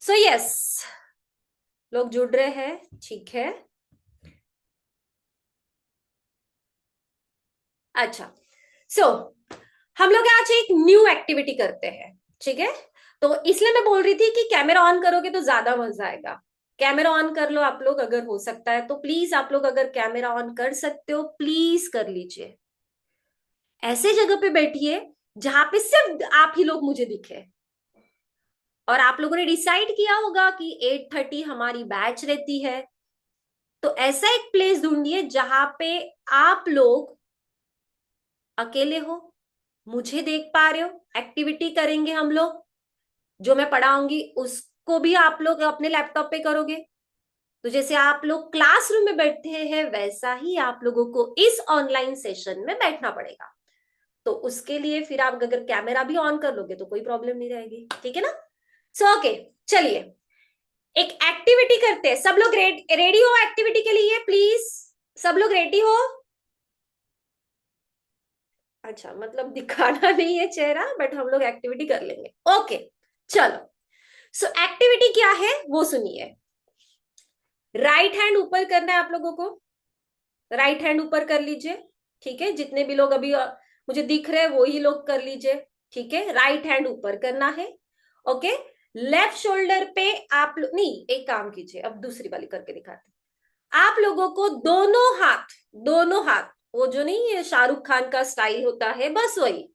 So yes, लोग जुड़ रहे हैं, ठीक है। अच्छा, सो हम लोग आज एक न्यू एक्टिविटी करते हैं, ठीक है। तो इसलिए मैं बोल रही थी कि कैमरा ऑन करोगे तो ज्यादा मजा आएगा। कैमरा ऑन कर लो आप लोग, अगर हो सकता है तो प्लीज। आप लोग अगर कैमरा ऑन कर सकते हो प्लीज कर लीजिए। ऐसे जगह पे बैठिए जहां पे सिर्फ आप ही लोग मुझे दिखे। और आप लोगों ने डिसाइड किया होगा कि 8:30 हमारी बैच रहती है। तो ऐसा एक प्लेस ढूंढिए जहां पे आप लोग अकेले हो, मुझे देख पा रहे हो। एक्टिविटी करेंगे हम लोग, जो मैं पढ़ाऊंगी उसको भी आप लोग अपने लैपटॉप पे करोगे। तो जैसे आप लोग क्लासरूम में बैठते हैं वैसा ही आप लोगों को इस ऑनलाइन सेशन में बैठना पड़ेगा। तो उसके लिए फिर आप अगर कैमरा भी ऑन कर लोगे तो कोई प्रॉब्लम नहीं रहेगी, ठीक है ना। सो ओके, चलिए एक एक्टिविटी करते हैं। सब लोग रेडी हो एक्टिविटी के लिए प्लीज? सब लोग रेडी हो? अच्छा, मतलब दिखाना नहीं है चेहरा, बट हम लोग एक्टिविटी कर लेंगे। ओके, चलो। सो एक्टिविटी क्या है वो सुनिए। राइट हैंड ऊपर करना है आप लोगों को। राइट हैंड ऊपर कर लीजिए, ठीक है। जितने भी लोग अभी मुझे दिख रहे हैं वही लोग कर लीजिए, ठीक है। राइट हैंड ऊपर करना है, ओके। लेफ्ट शोल्डर पे आप लोग नहीं, एक काम कीजिए, अब दूसरी वाली करके दिखाते हैं। आप लोगों को दोनों हाथ, दोनों हाथ, वो जो नहीं है शाहरुख खान का स्टाइल होता है, बस वही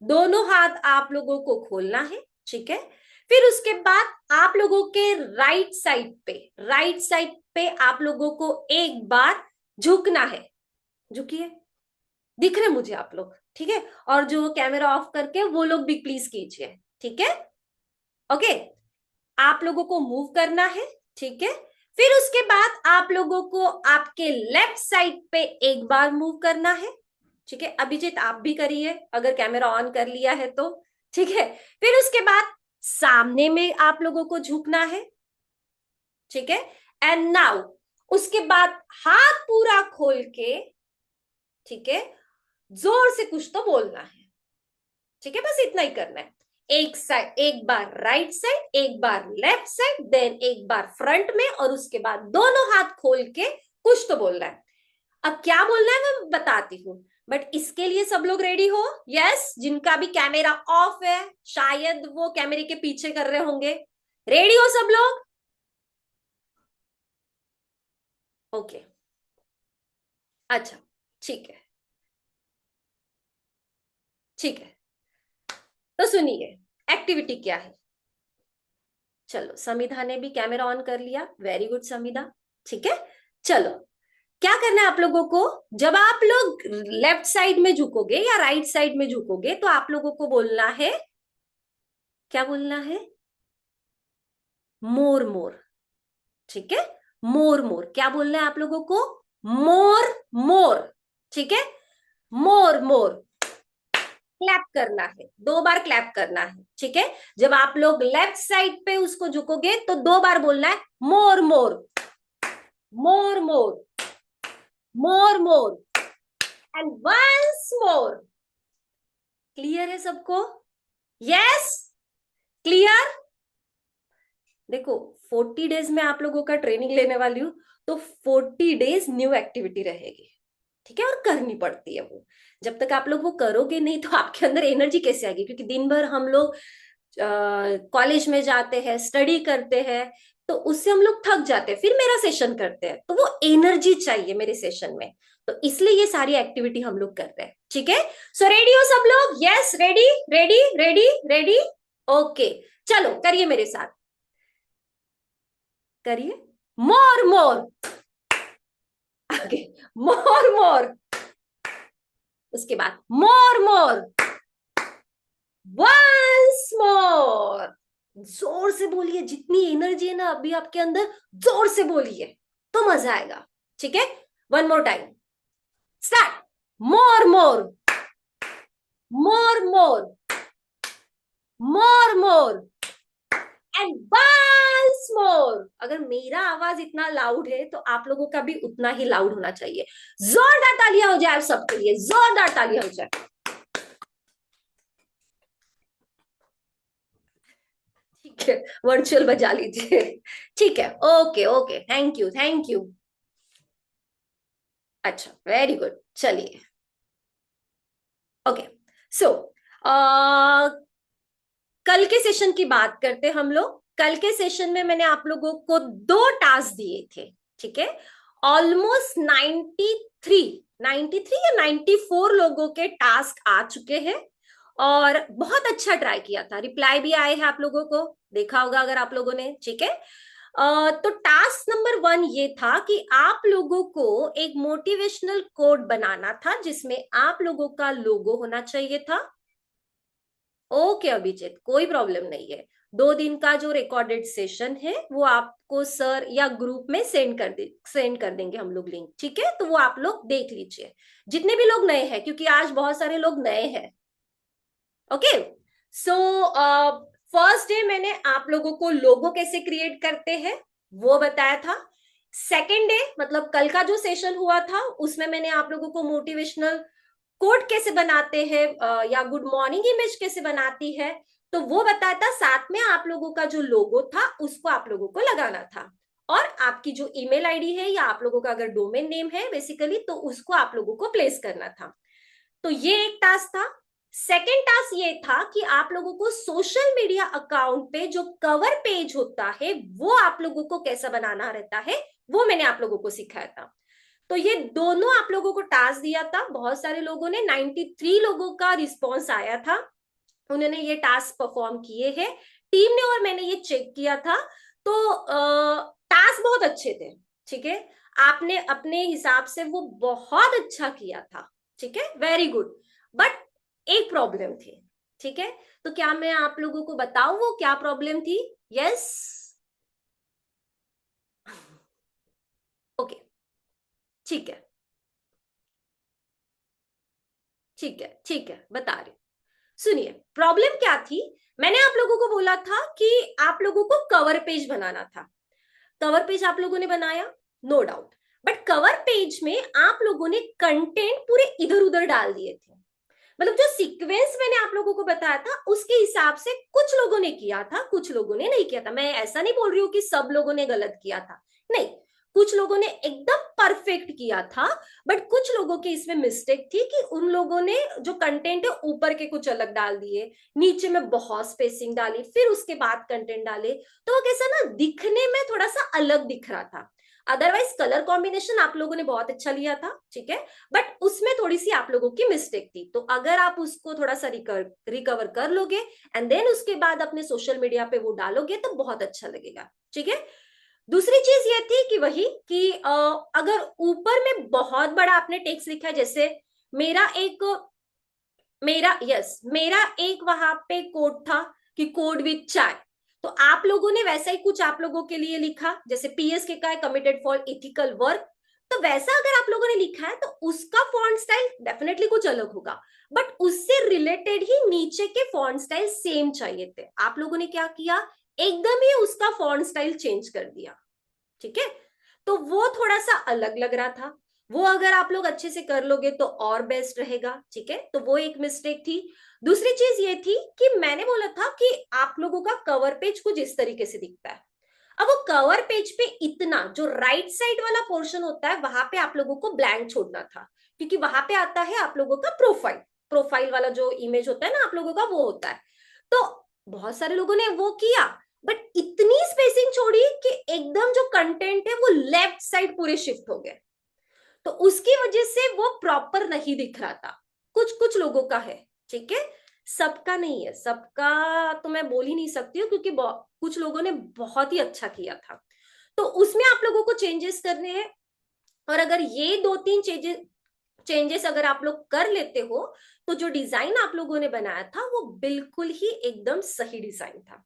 दोनों हाथ आप लोगों को खोलना है, ठीक है। फिर उसके बाद आप लोगों के राइट साइड पे, राइट साइड पे आप लोगों को एक बार झुकना है। झुकिए, दिख रहे मुझे आप लोग, ठीक है। और जो कैमरा ऑफ करके वो लोग भी प्लीज कीजिए, ठीक है। ओके, आप लोगों को मूव करना है, ठीक है। फिर उसके बाद आप लोगों को आपके लेफ्ट साइड पे एक बार मूव करना है, ठीक है। अभिजीत आप भी करिए अगर कैमरा ऑन कर लिया है तो, ठीक है। फिर उसके बाद सामने में आप लोगों को झुकना है, ठीक है। एंड नाउ उसके बाद हाथ पूरा खोल के, ठीक है, जोर से कुछ तो बोलना है, ठीक है। बस इतना ही करना है। एक साइड, एक बार राइट साइड, एक बार लेफ्ट साइड, देन एक बार फ्रंट में, और उसके बाद दोनों हाथ खोल के कुछ तो बोलना है। अब क्या बोलना है मैं बताती हूँ, बट इसके लिए सब लोग रेडी हो? यस, जिनका भी कैमरा ऑफ है शायद वो कैमरे के पीछे कर रहे होंगे। रेडी हो सब लोग? ओके, अच्छा, ठीक है, ठीक है। तो सुनिए एक्टिविटी क्या है। चलो, समिधा ने भी कैमरा ऑन कर लिया, वेरी गुड समिधा, ठीक है। चलो, क्या करना है आप लोगों को। जब आप लोग लेफ्ट साइड में झुकोगे या राइट साइड में झुकोगे तो आप लोगों को बोलना है, क्या बोलना है? मोर मोर, ठीक है। मोर मोर क्या बोलना है आप लोगों को? मोर मोर, ठीक है। मोर मोर क्लैप करना है, दो बार क्लैप करना है, ठीक है। जब आप लोग लेफ्ट साइड पे उसको झुकोगे तो दो बार बोलना है मोर more, more more, more more, and once more. Clear है सबको? Yes, clear. देखो, 40 डेज में आप लोगों का ट्रेनिंग लेने वाली हूँ, तो 40 डेज न्यू एक्टिविटी रहेगी, ठीक है। और करनी पड़ती है वो। जब तक आप लोग वो करोगे नहीं तो आपके अंदर एनर्जी कैसे आएगी? क्योंकि दिन भर हम लोग कॉलेज में जाते हैं, स्टडी करते हैं, तो उससे हम लोग थक जाते हैं, फिर मेरा सेशन करते हैं, तो वो एनर्जी चाहिए मेरे सेशन में। तो इसलिए ये सारी एक्टिविटी हम लोग कर रहे हैं, ठीक है। सो रेडी हो सब लोग? Yes, ready ready ready ready. Okay, चलो करिए मेरे साथ, करिए। मोर मोर, आगे, मोर मोर, उसके बाद मोर मोर, वंस मोर। जोर से बोलिए, जितनी एनर्जी है ना अभी आपके अंदर, जोर से बोलिए तो मजा आएगा, ठीक है। One more time, start. More more, more more, more more, and once more. अगर मेरा आवाज इतना लाउड है तो आप लोगों का भी उतना ही लाउड होना चाहिए। जोरदार तालियां हो जाए आप सबके लिए, जोरदार तालियां हो जाए। ठीक है, वर्चुअल बजा लीजिए। ठीक है, okay okay, thank you thank you. अच्छा, वेरी गुड, चलिए। ओके, सो कल के सेशन की बात करते हैं हम लोग। कल के सेशन में मैंने आप लोगों को दो टास्क दिए थे, ठीक है। ऑलमोस्ट 93 या 94 लोगों के टास्क आ चुके हैं, और बहुत अच्छा ट्राई किया था, रिप्लाई भी आए हैं आप लोगों को, देखा होगा अगर आप लोगों ने, ठीक है। तो टास्क नंबर 1 ये था कि आप लोगों को एक मोटिवेशनल कोड बनाना था जिसमें आप लोगों का लोगो होना चाहिए था। ओके अभिजीत, कोई प्रॉब्लम नहीं है। 2 दिन का जो रिकॉर्डेड सेशन है वो आपको सर या ग्रुप में सेंड कर देंगे हम लोग लिंक, ठीक है। तो वो आप लोग देख लीजिए, जितने भी लोग नए हैं, क्योंकि आज बहुत सारे लोग नए हैं। ओके, सो फर्स्ट डे मैंने आप लोगों को लोगो कैसे क्रिएट करते हैं वो बताया था। सेकेंड डे मतलब कल का जो सेशन हुआ था उसमें मैंने आप लोगों को मोटिवेशनल कोड कैसे बनाते हैं या गुड मॉर्निंग इमेज कैसे बनाती है तो वो बताया था। साथ में आप लोगों का जो लोगो था उसको आप लोगों को लगाना था, और आपकी जो ईमेल आईडी है या आप लोगों का अगर डोमेन नेम है बेसिकली तो उसको आप लोगों को प्लेस करना था। तो ये एक टास्क था। सेकेंड टास्क ये था कि आप लोगों को सोशल मीडिया अकाउंट पे जो कवर पेज होता है वो आप लोगों को कैसा बनाना रहता है वो मैंने आप लोगों को सिखाया था। तो ये दोनों आप लोगों को टास्क दिया था, बहुत सारे लोगों ने, 93 लोगों का रिस्पॉन्स आया था, उन्होंने ये टास्क परफॉर्म किए हैं टीम ने, और मैंने ये चेक किया था। तो टास्क बहुत अच्छे थे, ठीक है। आपने अपने हिसाब से वो बहुत अच्छा किया था, ठीक है, वेरी गुड। बट एक प्रॉब्लम थी, ठीक है। तो क्या मैं आप लोगों को बताऊं वो क्या प्रॉब्लम थी? यस, ओके, ठीक है ठीक है ठीक है, बता रही हूँ। सुनिए, प्रॉब्लम क्या थी। मैंने आप लोगों को बोला था कि आप लोगों को कवर पेज बनाना था। कवर पेज आप लोगों ने बनाया, no doubt. But cover page में आप लोगों ने कंटेंट पूरे इधर उधर डाल दिए थे। मतलब जो सीक्वेंस मैंने आप लोगों को बताया था उसके हिसाब से कुछ लोगों ने किया था, कुछ लोगों ने नहीं किया था। मैं ऐसा नहीं बोल रही हूँ कि सब लोगों ने गलत किया था, नहीं, कुछ लोगों ने एकदम परफेक्ट किया था। बट कुछ लोगों की इसमें मिस्टेक थी कि उन लोगों ने जो कंटेंट है ऊपर के कुछ अलग डाल दिए, नीचे में बहुत स्पेसिंग डाली, फिर उसके बाद कंटेंट डाले, तो वो कैसा ना दिखने में थोड़ा सा अलग दिख रहा था। अदरवाइज कलर कॉम्बिनेशन आप लोगों ने बहुत अच्छा लिया था, ठीक है। बट उसमें थोड़ी सी आप लोगों की मिस्टेक थी, तो अगर आप उसको थोड़ा सा रिकवर कर लोगे एंड देन उसके बाद अपने सोशल मीडिया पे वो डालोगे तो बहुत अच्छा लगेगा, ठीक है। दूसरी चीज ये थी कि वही कि अगर ऊपर में बहुत बड़ा आपने टेक्स्ट लिखा है, जैसे मेरा एक मेरा एक वहां पे कोड था कि कोड विथ चाय, तो आप लोगों ने वैसा ही कुछ आप लोगों के लिए लिखा, जैसे पीएस का है कमिटेड फॉर एथिकल वर्क, तो वैसा अगर आप लोगों ने लिखा है तो उसका फॉन्ट स्टाइल डेफिनेटली कुछ अलग होगा। बट उससे रिलेटेड ही नीचे के फॉन्ट स्टाइल सेम चाहिए थे। आप लोगों ने क्या किया, एकदम ही उसका फॉन्ट स्टाइल चेंज कर दिया, ठीक है। तो वो थोड़ा सा अलग लग रहा था। वो अगर आप लोग अच्छे से कर लोगे तो और बेस्ट रहेगा, ठीक है। तो वो एक मिस्टेक थी। दूसरी चीज ये थी कि मैंने बोला था कि आप लोगों का कवर पेज कुछ इस तरीके से दिखता है। अब वो कवर पेज पे इतना जो राइट साइड वाला पोर्शन होता है वहां पे आप लोगों को ब्लैंक छोड़ना था, क्योंकि वहां पे आता है आप लोगों का प्रोफाइल, प्रोफाइल वाला जो इमेज होता है ना आप लोगों का वो होता है। तो बहुत सारे लोगों ने वो किया, बट इतनी स्पेसिंग छोड़ी कि एकदम जो कंटेंट है वो लेफ्ट साइड पूरे शिफ्ट हो गए, तो उसकी वजह से वो प्रॉपर नहीं दिख रहा था। कुछ कुछ लोगों का है, ठीक है, सबका नहीं है, सबका तो मैं बोल ही नहीं सकती हूँ, क्योंकि कुछ लोगों ने बहुत ही अच्छा किया था। तो उसमें आप लोगों को चेंजेस करने हैं, और अगर ये 2-3 चेंजेस अगर आप लोग कर लेते हो तो जो डिजाइन आप लोगों ने बनाया था वो बिल्कुल ही एकदम सही डिजाइन था।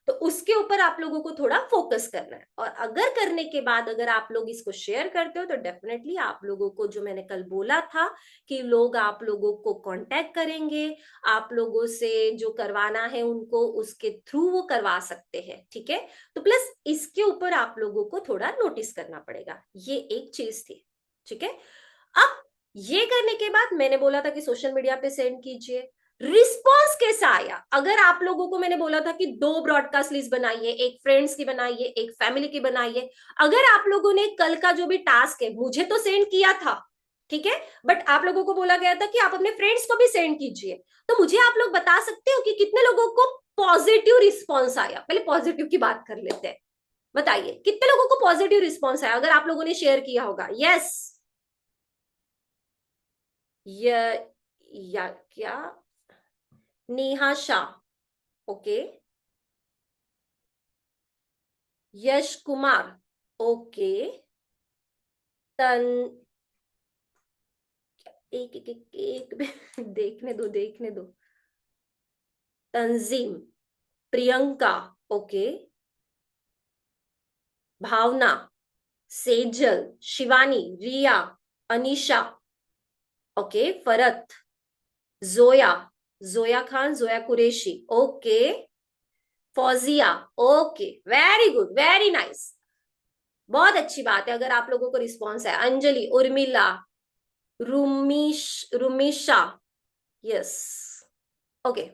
तो उसके ऊपर आप लोगों को थोड़ा फोकस करना है, और अगर करने के बाद अगर आप लोग इसको शेयर करते हो तो डेफिनेटली आप लोगों को, जो मैंने कल बोला था कि लोग आप लोगों को कांटेक्ट करेंगे, आप लोगों से जो करवाना है उनको उसके थ्रू वो करवा सकते हैं, ठीक है। तो प्लस इसके ऊपर आप लोगों को थोड़ा नोटिस करना पड़ेगा, ये एक चीज थी, ठीक है। अब ये करने के बाद मैंने बोला था कि सोशल मीडिया पे सेंड कीजिए, रिस्पॉन्स कैसा आया? अगर आप लोगों को मैंने बोला था कि 2 ब्रॉडकास्ट लिस्ट बनाइए, एक फ्रेंड्स की बनाइए, एक फैमिली की बनाइए, अगर आप लोगों ने कल का जो भी टास्क है मुझे तो सेंड किया था, ठीक है, बट आप लोगों को बोला गया था कि आप अपने फ्रेंड्स को भी सेंड कीजिए, तो मुझे आप लोग बता सकते हो कि कितने लोगों को पॉजिटिव रिस्पॉन्स आया? पहले पॉजिटिव की बात कर लेते हैं। बताइए कितने लोगों को पॉजिटिव रिस्पॉन्स आया अगर आप लोगों ने शेयर किया होगा? यस, या क्या? नेहा शाह, ओके। यश कुमार, ओके। तन एक एक एक, एक देखने दो, देखने दो। Tanzeem, Priyanka, okay. Bhavna, Sejal, Shivani, Riya, Anisha, okay. Farhat, Zoya, Zoya Khan, Zoya Qureshi, okay. Fauzia, okay, very good, very nice, बहुत अच्छी बात है अगर आप लोगों को रिस्पॉन्स है। Anjali, Urmila, Rumisha, yes, okay.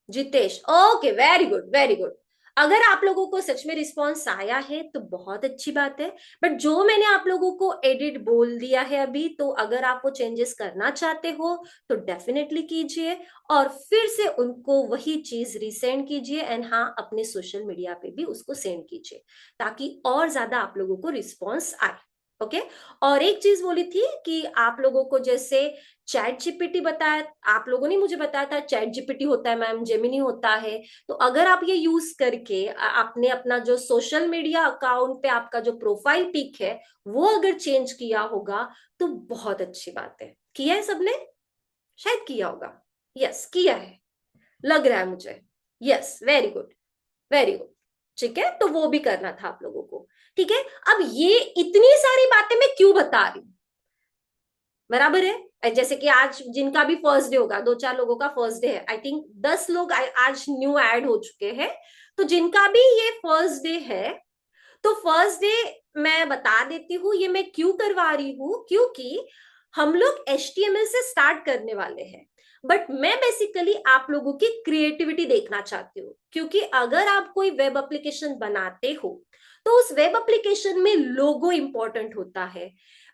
Jitesh, okay, very good, very good. अगर आप लोगों को सच में रिस्पॉन्स आया है तो बहुत अच्छी बात है, बट जो मैंने आप लोगों को एडिट बोल दिया है अभी, तो अगर आप वो चेंजेस करना चाहते हो तो डेफिनेटली कीजिए, और फिर से उनको वही चीज रिसेंड कीजिए, एंड हाँ, अपने सोशल मीडिया पे भी उसको सेंड कीजिए ताकि और ज्यादा आप लोगों को रिस्पॉन्स आए। ओके। और एक चीज बोली थी कि आप लोगों को जैसे चैट जीपीटी बताया, आप लोगों ने मुझे बताया था चैट जीपीटी होता है मैम, जेमिनी होता है, तो अगर आप ये यूज करके आपने अपना जो सोशल मीडिया अकाउंट पे आपका जो प्रोफाइल पिक है वो अगर चेंज किया होगा तो बहुत अच्छी बात है। किया है सबने? शायद किया होगा। यस, किया है, लग रहा है मुझे। Yes, very good, very good. ठीक है, तो वो भी करना था आप लोगों को। ठीक है, अब ये इतनी सारी बातें मैं क्यों बता रही हूँ? बराबर है, जैसे कि आज जिनका भी फर्स्ट डे होगा, 2-4 लोगों का फर्स्ट डे है, आई थिंक 10 लोग आज न्यू ऐड हो चुके हैं, तो जिनका भी ये फर्स्ट डे है, तो फर्स्ट डे मैं बता देती हूँ ये मैं क्यों करवा रही हूँ, क्योंकि हम लोग HTML से स्टार्ट करने वाले हैं, बट मैं बेसिकली आप लोगों की क्रिएटिविटी देखना चाहती हूँ, क्योंकि अगर आप कोई वेब एप्लीकेशन बनाते हो तो उस वेब एप्लीकेशन में लोगो इंपॉर्टेंट होता है,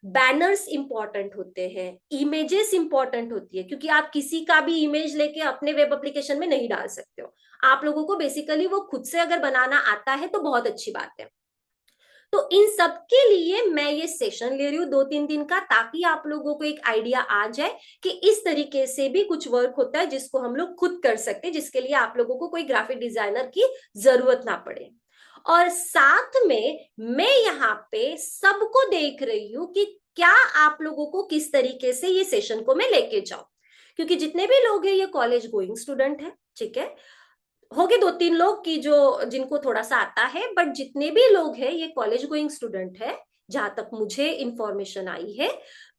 बैनर्स इंपॉर्टेंट होते हैं, इमेजेस इंपॉर्टेंट होती है, क्योंकि आप किसी का भी इमेज लेके अपने वेब एप्लीकेशन में नहीं डाल सकते हो। आप लोगों को बेसिकली वो खुद से अगर बनाना आता है तो बहुत अच्छी बात है। तो इन सब के लिए मैं ये सेशन ले रही हूँ 2-3 दिन का, ताकि आप लोगों को एक आइडिया आ जाए कि इस तरीके से भी कुछ वर्क होता है जिसको हम लोग खुद कर सकते हैं, जिसके लिए आप लोगों को कोई ग्राफिक डिजाइनर की जरूरत ना पड़े। और साथ में मैं यहाँ पे सबको देख रही हूँ कि क्या आप लोगों को किस तरीके से ये सेशन को मैं लेके जाऊं, क्योंकि जितने भी लोग हैं ये कॉलेज गोइंग स्टूडेंट है, ठीक है। हो गए 2-3 लोग की जो जिनको थोड़ा सा आता है, बट जितने भी लोग हैं ये कॉलेज गोइंग स्टूडेंट है, जहां तक मुझे इंफॉर्मेशन आई है।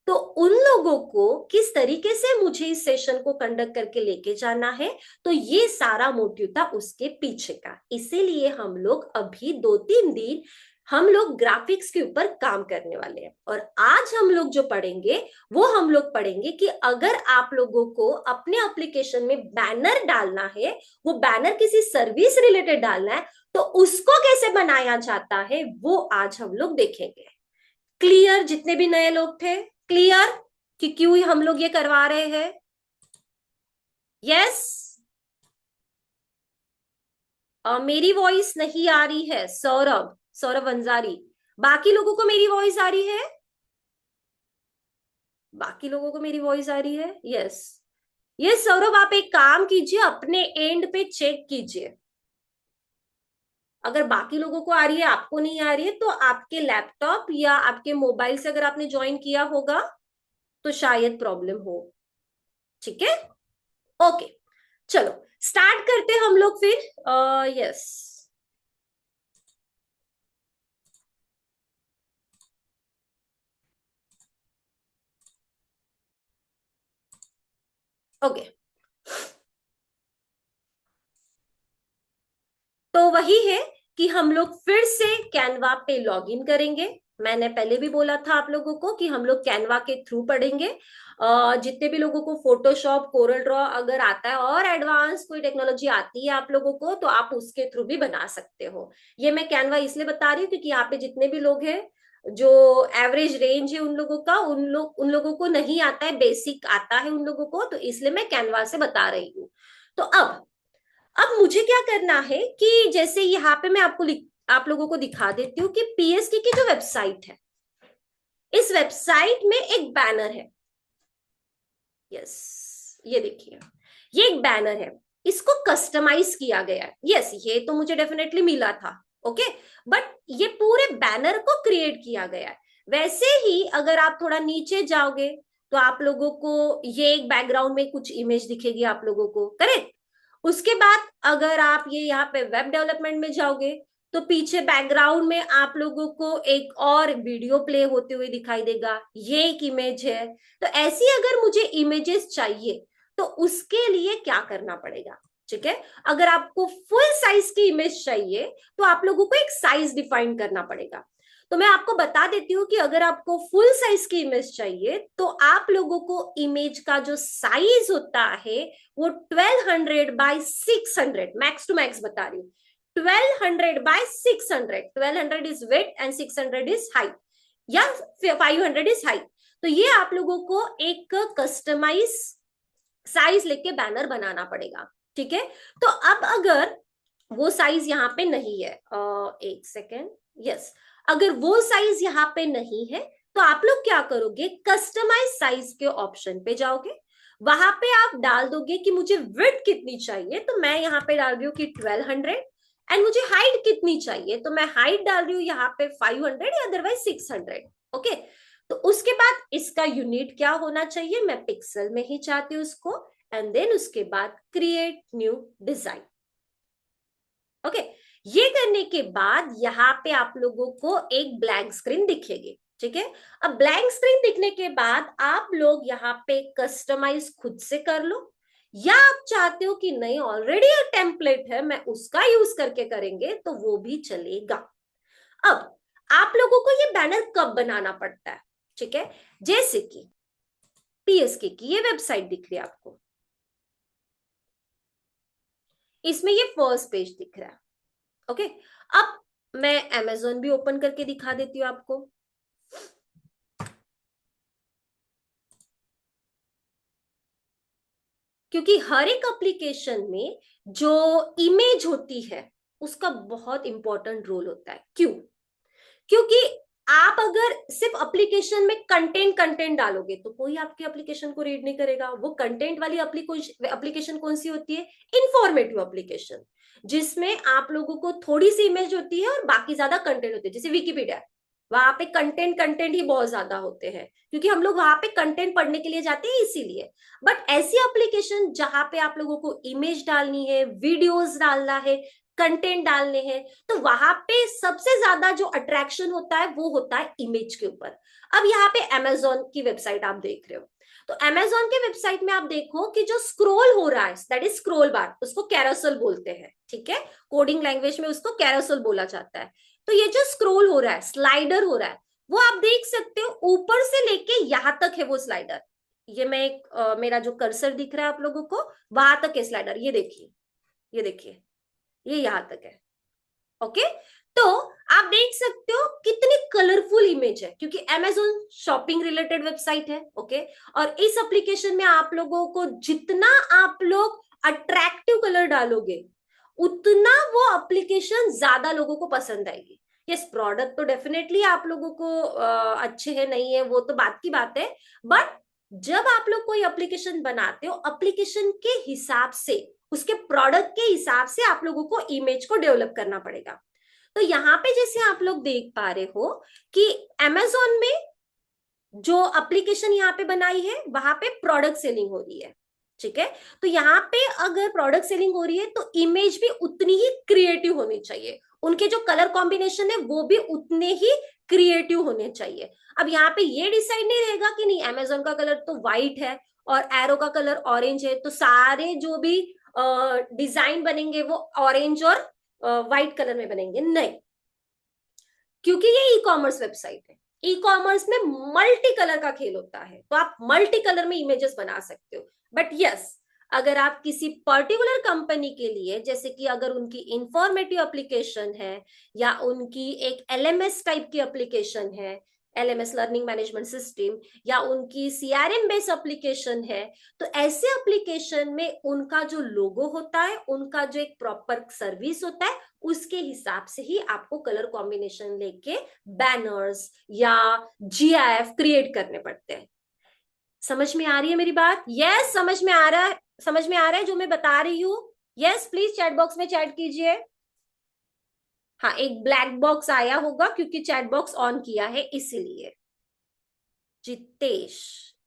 तो उन लोगों को किस तरीके से मुझे इस सेशन को कंडक्ट करके लेके जाना है, तो ये सारा मोटिव था उसके पीछे का। इसीलिए हम लोग अभी 2-3 दिन हम लोग ग्राफिक्स के ऊपर काम करने वाले हैं, और आज हम लोग जो पढ़ेंगे वो हम लोग पढ़ेंगे कि अगर आप लोगों को अपने एप्लीकेशन में बैनर डालना है, वो बैनर किसी सर्विस रिलेटेड डालना है, तो उसको कैसे बनाया जाता है वो आज हम लोग देखेंगे। क्लियर? जितने भी नए लोग थे, क्लियर कि क्यों हम लोग ये करवा रहे हैं? यस। मेरी वॉइस नहीं आ रही है सौरभ, सौरभ अंसारी। बाकी लोगों को मेरी वॉइस आ रही है? बाकी लोगों को मेरी वॉइस आ रही है? यस। ये सौरभ, आप एक काम कीजिए, अपने एंड पे चेक कीजिए, अगर बाकी लोगों को आ रही है आपको नहीं आ रही है, तो आपके लैपटॉप या आपके मोबाइल से अगर आपने ज्वाइन किया होगा तो शायद प्रॉब्लम हो। ठीक है, ओके, चलो स्टार्ट करते हैं हम लोग फिर। Yes, okay. तो वही है कि हम लोग फिर से कैनवा पे लॉग इन करेंगे, मैंने पहले भी बोला था आप लोगों को कि हम लोग कैनवा के थ्रू पढ़ेंगे। जितने भी लोगों को फोटोशॉप, कोरल ड्रॉ अगर आता है और एडवांस कोई टेक्नोलॉजी आती है आप लोगों को, तो आप उसके थ्रू भी बना सकते हो। ये मैं कैनवा इसलिए बता रही हूँ क्योंकि यहाँ पे जितने भी लोग हैं, जो एवरेज रेंज है उन लोगों का, उन लोगों को नहीं आता है, बेसिक आता है उन लोगों को, तो इसलिए मैं कैनवा से बता रही हूँ। तो अब मुझे क्या करना है कि जैसे यहाँ पे मैं आप लोगों को दिखा देती हूँ कि पीएसके की जो वेबसाइट है, इस वेबसाइट में एक बैनर है। यस, ये देखिए, ये एक बैनर है, इसको कस्टमाइज किया गया है। यस, ये तो मुझे डेफिनेटली मिला था, ओके, बट ये पूरे बैनर को क्रिएट किया गया है। वैसे ही अगर आप थोड़ा नीचे जाओगे तो आप लोगों को ये एक बैकग्राउंड में कुछ इमेज दिखेगी आप लोगों को, करेक्ट। उसके बाद अगर आप ये यहाँ पे वेब डेवलपमेंट में जाओगे तो पीछे बैकग्राउंड में आप लोगों को एक और वीडियो प्ले होते हुए दिखाई देगा, ये एक इमेज है। तो ऐसी अगर मुझे इमेजेस चाहिए तो उसके लिए क्या करना पड़ेगा, ठीक है। अगर आपको फुल साइज की इमेज चाहिए तो आप लोगों को एक साइज डिफाइन करना पड़ेगा। तो मैं आपको बता देती हूँ कि अगर आपको फुल साइज की इमेज चाहिए तो आप लोगों को इमेज का जो साइज होता है वो 1200 बाय 600, मैक्स टू मैक्स बता रही हूँ, 1200 by 600। 1200 is width and 600 is height, या 500 इज हाइट। तो ये आप लोगों को एक कस्टमाइज साइज लेके बैनर बनाना पड़ेगा, ठीक है। तो अब अगर वो साइज यहाँ पे नहीं है, एक सेकेंड, यस, अगर वो साइज यहाँ पे नहीं है तो आप लोग क्या करोगे, कस्टमाइज साइज के ऑप्शन पे जाओगे, वहां पे आप डाल दोगे कि मुझे विड्थ कितनी चाहिए, तो मैं यहाँ पे डाल रही हूँ कि 1200, एंड मुझे हाइट कितनी चाहिए तो मैं हाइट डाल रही हूँ यहाँ पे 500 या अदरवाइज 600, ओके। तो उसके बाद इसका यूनिट क्या होना चाहिए, मैं पिक्सल में ही चाहती हूँ उसको, एंड देन उसके बाद क्रिएट न्यू डिजाइन, ओके। ये करने के बाद यहाँ पे आप लोगों को एक ब्लैंक स्क्रीन दिखेगी, ठीक है। अब ब्लैंक स्क्रीन दिखने के बाद आप लोग यहाँ पे कस्टमाइज खुद से कर लो, या आप चाहते हो कि नहीं ऑलरेडी टेम्पलेट है मैं उसका यूज करके करेंगे तो वो भी चलेगा। अब आप लोगों को ये बैनर कब बनाना पड़ता है, ठीक है, जैसे कि पीएसके की ये वेबसाइट दिख रही है आपको, इसमें ये फर्स्ट पेज दिख रहा है, ओके। अब मैं अमेजोन भी ओपन करके दिखा देती हूँ आपको। क्योंकि हर एक एप्लीकेशन में जो इमेज होती है उसका बहुत इंपॉर्टेंट रोल होता है। क्यों? क्योंकि आप अगर सिर्फ एप्लीकेशन में कंटेंट कंटेंट डालोगे तो कोई आपके एप्लीकेशन को रीड नहीं करेगा। वो कंटेंट वाली एप्लीकेशन कौन सी होती है, इंफॉर्मेटिव एप्लीकेशन, जिसमें आप लोगों को थोड़ी सी इमेज होती है और बाकी ज्यादा कंटेंट होती है, जैसे विकिपीडिया। वहां पे कंटेंट कंटेंट ही बहुत ज्यादा होते हैं क्योंकि हम लोग वहां पे कंटेंट पढ़ने के लिए जाते हैं इसीलिए। बट ऐसी एप्लीकेशन जहां पे आप लोगों को इमेज डालनी है, वीडियोस डालना है, कंटेंट डालने हैं, तो वहां पे सबसे ज्यादा जो अट्रैक्शन होता है वो होता है इमेज के ऊपर। अब यहाँ पे अमेजोन की वेबसाइट आप देख रहे हो, तो अमेजोन के वेबसाइट में आप देखो कि जो स्क्रोल हो रहा है दैट इज स्क्रोल बार, उसको कैरोसल बोलते हैं, ठीक है। कोडिंग लैंग्वेज में उसको कैरोसल बोला जाता है। तो ये जो स्क्रोल हो रहा है, स्लाइडर हो रहा है, वो आप देख सकते हो ऊपर से लेके यहां तक है वो स्लाइडर। ये मैं मेरा जो कर्सर दिख रहा है आप लोगों को, वहां तक है स्लाइडर, ये देखिए, ये देखिए, ये यहां तक है, ओके। तो आप देख सकते हो कितनी कलरफुल इमेज है क्योंकि अमेजोन शॉपिंग रिलेटेड वेबसाइट है, ओके। और इस एप्लीकेशन में आप लोगों को जितना आप लोग अट्रैक्टिव कलर डालोगे उतना वो एप्लीकेशन ज्यादा लोगों को पसंद आएगी। यस, प्रोडक्ट तो डेफिनेटली आप लोगों को अच्छे है नहीं है वो तो बात की बात है, बट जब आप लोग कोई एप्लीकेशन बनाते हो एप्लीकेशन के हिसाब से, उसके प्रोडक्ट के हिसाब से आप लोगों को इमेज को डेवलप करना पड़ेगा। तो यहाँ पे जैसे आप लोग देख पा रहे हो कि अमेजोन में जो एप्लीकेशन यहाँ पे बनाई है वहां पे प्रोडक्ट सेलिंग हो रही है, ठीक है। तो यहाँ पे अगर प्रोडक्ट सेलिंग हो रही है तो इमेज भी उतनी ही क्रिएटिव होनी चाहिए, उनके जो कलर कॉम्बिनेशन है वो भी उतने ही क्रिएटिव होने चाहिए। अब यहाँ पे ये डिसाइड नहीं रहेगा कि नहीं अमेजोन का कलर तो व्हाइट है और एरो का कलर ऑरेंज है तो सारे जो भी डिजाइन बनेंगे वो ऑरेंज और व्हाइट कलर में बनेंगे, नहीं। क्योंकि ये ई कॉमर्स वेबसाइट है, ई कॉमर्स में मल्टी कलर का खेल होता है, तो आप मल्टी कलर में इमेजेस बना सकते हो। बट यस, अगर आप किसी पर्टिकुलर कंपनी के लिए, जैसे कि अगर उनकी इंफॉर्मेटिव एप्लीकेशन है या उनकी एक एलएमएस टाइप की एप्लीकेशन है, एलएमएस लर्निंग मैनेजमेंट सिस्टम, या उनकी सीआरएम बेस्ड एप्लीकेशन है, तो ऐसे एप्लीकेशन में उनका जो लोगो होता है, उनका जो एक प्रॉपर सर्विस होता है, उसके हिसाब से ही आपको कलर कॉम्बिनेशन लेके बैनर्स या जीआईएफ क्रिएट करने पड़ते हैं। समझ में आ रही है मेरी बात? यस, समझ में आ रहा है, समझ में आ रहा है जो मैं बता रही हूँ? यस, प्लीज चैट बॉक्स में चैट कीजिए। हाँ, एक ब्लैक बॉक्स आया होगा क्योंकि चैट बॉक्स ऑन किया है इसीलिए। जितेश,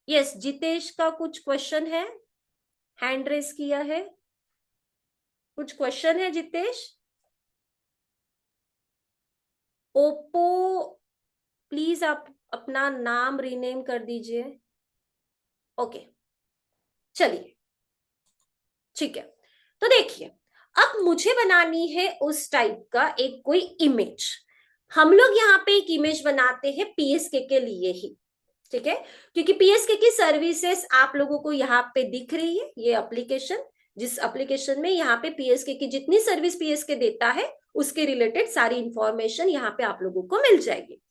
यस, जितेश का कुछ क्वेश्चन है, हैंड रेस किया है, कुछ क्वेश्चन है जितेश? ओप्पो, प्लीज आप अपना नाम रीनेम कर दीजिए। ओके, चलिए, ठीक है। तो देखिए, अब मुझे बनानी है उस टाइप का एक कोई इमेज। हम लोग यहाँ पे एक इमेज बनाते हैं पीएसके के लिए ही, ठीक है, क्योंकि पीएसके की सर्विसेज आप लोगों को यहाँ पे दिख रही है, ये एप्लीकेशन, जिस एप्लीकेशन में यहाँ पे पीएसके की जितनी सर्विस पीएसके देता है उसके रिलेटेड सारी इंफॉर्मेशन यहाँ पे आप लोगों को मिल जाएगी।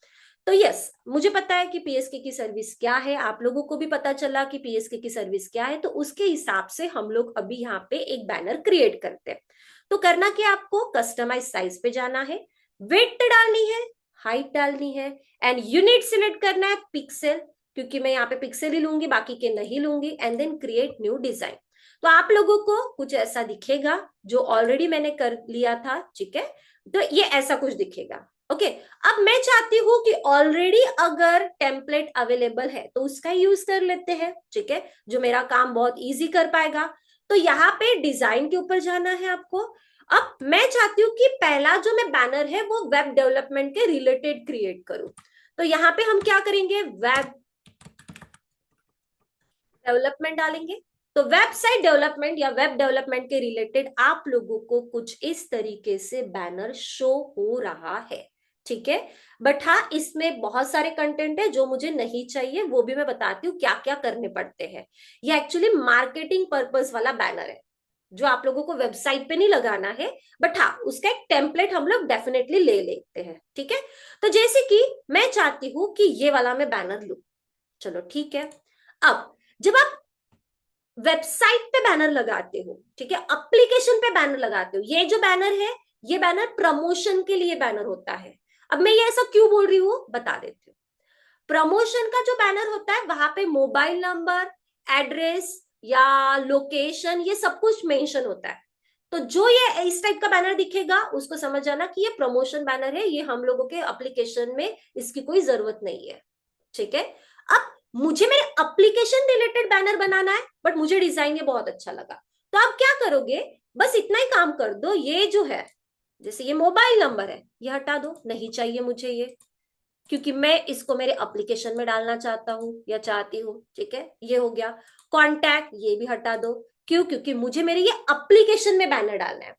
तो यस, मुझे पता है कि पीएसके की सर्विस क्या है, आप लोगों को भी पता चला कि पीएसके की सर्विस क्या है, तो उसके हिसाब से हम लोग अभी यहाँ पे एक बैनर क्रिएट करते हैं। तो करना क्या, आपको कस्टमाइज साइज पे जाना है, विड्थ डालनी है, हाइट डालनी है, एंड यूनिट सिलेक्ट करना है पिक्सल, क्योंकि मैं यहाँ पे पिक्सल ही लूंगी, बाकी के नहीं लूंगी, and then create new design. तो आप लोगों को कुछ ऐसा दिखेगा जो ऑलरेडी मैंने कर लिया था, ठीक है, तो ये ऐसा कुछ दिखेगा। ओके, अब मैं चाहती हूं कि ऑलरेडी अगर टेम्पलेट अवेलेबल है तो उसका यूज कर लेते हैं, ठीक है, जो मेरा काम बहुत इजी कर पाएगा। तो यहाँ पे डिजाइन के ऊपर जाना है आपको। अब मैं चाहती हूँ कि पहला जो मैं बैनर है वो वेब डेवलपमेंट के रिलेटेड क्रिएट करूं। तो यहाँ पे हम क्या करेंगे, वेब डेवलपमेंट डालेंगे। तो वेबसाइट डेवलपमेंट या वेब डेवलपमेंट के रिलेटेड आप लोगों को कुछ इस तरीके से बैनर शो हो रहा है, ठीक है। बट हाँ, इसमें बहुत सारे कंटेंट है जो मुझे नहीं चाहिए, वो भी मैं बताती हूँ क्या क्या करने पड़ते हैं। ये एक्चुअली मार्केटिंग पर्पस वाला बैनर है जो आप लोगों को वेबसाइट पे नहीं लगाना है, बट हाँ, उसका एक टेम्पलेट हम लोग डेफिनेटली ले लेते हैं, ठीक है। तो जैसे कि मैं चाहती हूं कि ये वाला मैं बैनर लू, चलो ठीक है। अब जब आप वेबसाइट पे बैनर लगाते हो, ठीक है, एप्लीकेशन पे बैनर लगाते हो, ये जो बैनर है ये बैनर प्रमोशन के लिए बैनर होता है। अब मैं ये ऐसा क्यों बोल रही हूँ बता देती हूँ। प्रमोशन का जो बैनर होता है वहां पे मोबाइल नंबर, एड्रेस या लोकेशन, ये सब कुछ मेंशन होता है। तो जो ये इस टाइप का बैनर दिखेगा उसको समझ जाना कि ये प्रमोशन बैनर है, ये हम लोगों के एप्लीकेशन में इसकी कोई जरूरत नहीं है, ठीक है। अब मुझे मेरे एप्लीकेशन रिलेटेड बैनर बनाना है, बट मुझे डिजाइन ये बहुत अच्छा लगा, तो आप क्या करोगे, बस इतना ही काम कर दो, ये जो है जैसे ये मोबाइल नंबर है ये हटा दो, नहीं चाहिए मुझे ये, क्योंकि मैं इसको मेरे एप्लीकेशन में डालना चाहता हूँ या चाहती हूँ, ठीक है, ये हो गया। कॉन्टैक्ट ये भी हटा दो, क्यों, क्योंकि मुझे मेरे ये एप्लीकेशन में बैनर डालना है।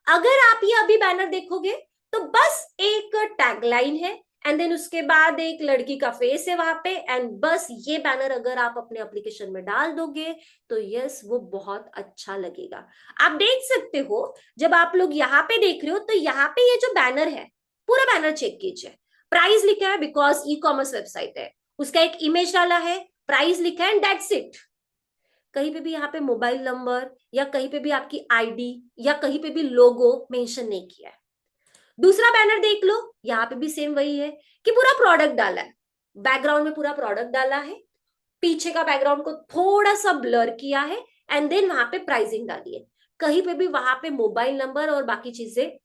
अगर आप ये अभी बैनर देखोगे तो बस एक टैगलाइन है, एंड देन उसके बाद एक लड़की का फेस है वहां पे, एंड बस ये बैनर अगर आप अपने एप्लीकेशन में डाल दोगे तो यस, वो बहुत अच्छा लगेगा। आप देख सकते हो, जब आप लोग यहाँ पे देख रहे हो तो यहाँ पे ये जो बैनर है, पूरा बैनर चेक कीजिए। प्राइस लिखा है बिकॉज ई कॉमर्स वेबसाइट है, उसका एक इमेज डाला है, प्राइस लिखा है, एंड दैट्स इट। कहीं पे भी यहाँ पे मोबाइल नंबर या कहीं पे भी आपकी आईडी या कहीं पे भी लोगो मेंशन नहीं किया है। दूसरा बैनर देख लो, यहाँ पे भी सेम वही है कि पूरा प्रोडक्ट डाला है, बैकग्राउंड में पूरा प्रोडक्ट डाला है, पीछे का बैकग्राउंड को थोड़ा सा ब्लर किया है, एंड देन वहां पे प्राइसिंग डाली है। कहीं पे भी वहां पे मोबाइल नंबर और बाकी चीजें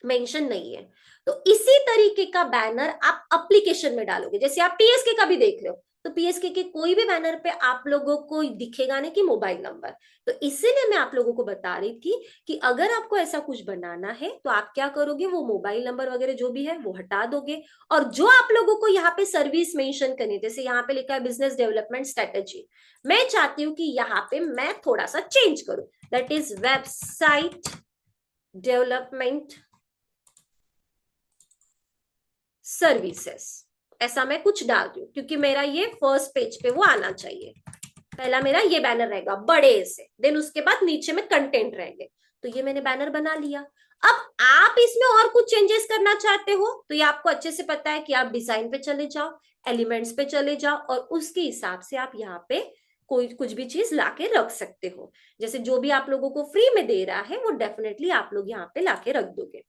मेंशन नहीं है। तो इसी तरीके का बैनर आप एप्लीकेशन में डालोगे, जैसे आप पीएसके का भी देख रहे हो, तो पीएसके के कोई भी बैनर पे आप लोगों को दिखेगा नहीं कि मोबाइल नंबर। तो इसीलिए मैं आप लोगों को बता रही थी कि अगर आपको ऐसा कुछ बनाना है तो आप क्या करोगे, वो मोबाइल नंबर वगैरह जो भी है वो हटा दोगे, और जो आप लोगों को यहाँ पे सर्विस मेंशन करनी है, जैसे यहाँ पे लिखा है बिजनेस डेवलपमेंट स्ट्रेटेजी, मैं चाहती हूँ कि यहाँ पे मैं थोड़ा सा चेंज करूं, that is website development services, ऐसा मैं कुछ डाल दूं क्योंकि मेरा ये फर्स्ट पेज पे वो आना चाहिए। पहला मेरा ये बैनर रहेगा बड़े से, देन उसके बाद नीचे में कंटेंट रहेंगे। तो ये मैंने बैनर बना लिया। अब आप इसमें और कुछ चेंजेस करना चाहते हो तो ये आपको अच्छे से पता है कि आप डिजाइन पे चले जाओ, एलिमेंट्स पे चले जाओ और उसके हिसाब से आप यहाँ पे कोई कुछ भी चीज लाके रख सकते हो। जैसे जो भी आप लोगों को फ्री में दे रहा है वो डेफिनेटली आप लोग यहाँ पे लाके रख दोगे।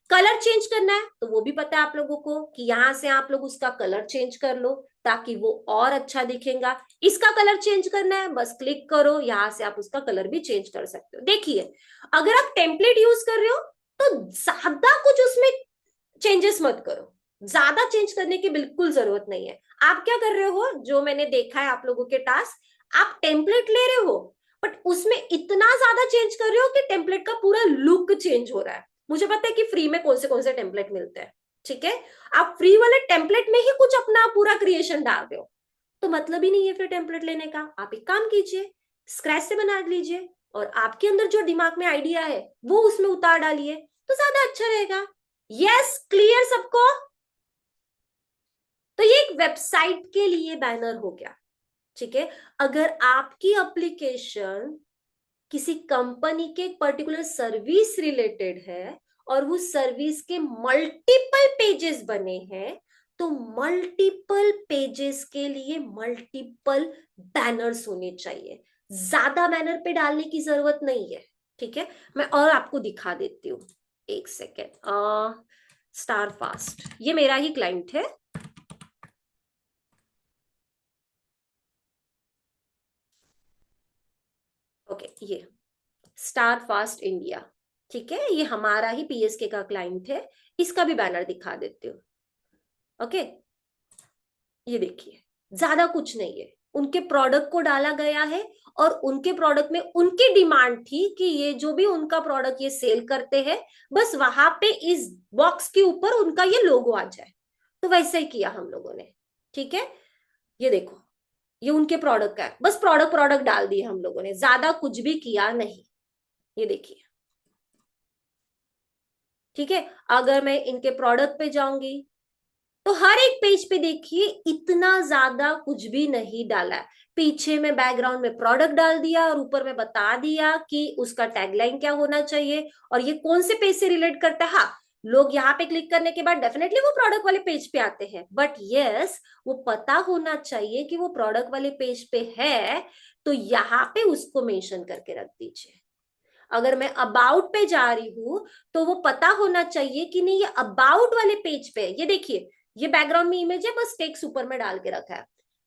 कलर चेंज करना है तो वो भी पता है आप लोगों को कि यहां से आप लोग उसका कलर चेंज कर लो ताकि वो और अच्छा दिखेगा। इसका कलर चेंज करना है, बस क्लिक करो, यहां से आप उसका कलर भी चेंज कर सकते हो। देखिए, अगर आप टेम्पलेट यूज कर रहे हो तो ज्यादा कुछ उसमें चेंजेस मत करो, ज्यादा चेंज करने की बिल्कुल जरूरत नहीं है। आप क्या कर रहे हो, जो मैंने देखा है आप लोगों के टास्क, आप टेम्पलेट ले रहे हो बट उसमें इतना ज्यादा चेंज कर रहे हो कि टेम्पलेट का पूरा लुक चेंज हो रहा है। मुझे पता है कि फ्री में कौन से टेम्पलेट मिलते हैं, ठीक है, आप फ्री वाले टेम्पलेट में ही कुछ अपना पूरा क्रिएशन डाल रहे हो तो मतलब ही नहीं है फिर टेम्पलेट लेने का। आप एक काम कीजिए, स्क्रैच से बना लीजिए और आपके अंदर जो दिमाग में आइडिया है वो उसमें उतार डालिए तो ज्यादा अच्छा रहेगा। यस, क्लियर सबको? तो ये एक वेबसाइट के लिए बैनर हो गया, ठीक है। अगर आपकी एप्लीकेशन किसी कंपनी के पर्टिकुलर सर्विस रिलेटेड है और वो सर्विस के मल्टीपल पेजेस बने हैं तो मल्टीपल पेजेस के लिए मल्टीपल बैनर्स होने चाहिए, ज्यादा बैनर पे डालने की जरूरत नहीं है, ठीक है। मैं और आपको दिखा देती हूँ, एक सेकेंड। स्टार फास्ट ये मेरा ही क्लाइंट है। ओके, ये स्टार फास्ट इंडिया, ठीक है, ये हमारा ही पीएसके का क्लाइंट है। इसका भी बैनर दिखा देती हूँ। ओके, ये देखिए, ज्यादा कुछ नहीं है, उनके प्रोडक्ट को डाला गया है और उनके प्रोडक्ट में उनकी डिमांड थी कि ये जो भी उनका प्रोडक्ट ये सेल करते हैं बस वहां पे इस बॉक्स के ऊपर उनका ये लोगो आ जाए, तो वैसे ही किया हम लोगों ने, ठीक है। ये देखो, ये उनके प्रोडक्ट का है, बस प्रोडक्ट प्रोडक्ट डाल दिए हम लोगों ने, ज्यादा कुछ भी किया नहीं। ये देखिए, ठीक है। अगर मैं इनके प्रोडक्ट पे जाऊंगी तो हर एक पेज पे देखिए इतना ज्यादा कुछ भी नहीं डाला है। पीछे में बैकग्राउंड में प्रोडक्ट डाल दिया और ऊपर में बता दिया कि उसका टैगलाइन क्या होना चाहिए और ये कौन से पेज से रिलेट करता है। हाँ, लोग यहाँ पे क्लिक करने के बाद डेफिनेटली वो प्रोडक्ट वाले पेज पे आते हैं, बट यस, वो पता होना चाहिए कि वो प्रोडक्ट वाले पेज पे है तो यहाँ पे उसको मेंशन करके रख दीजिए। अगर मैं अबाउट पे जा रही हूं तो वो पता होना चाहिए कि नहीं, ये अबाउट वाले पेज पे, ये देखिए, ये बैकग्राउंड में इमेज है, बस टेक्स्ट ऊपर में डाल के रखा है,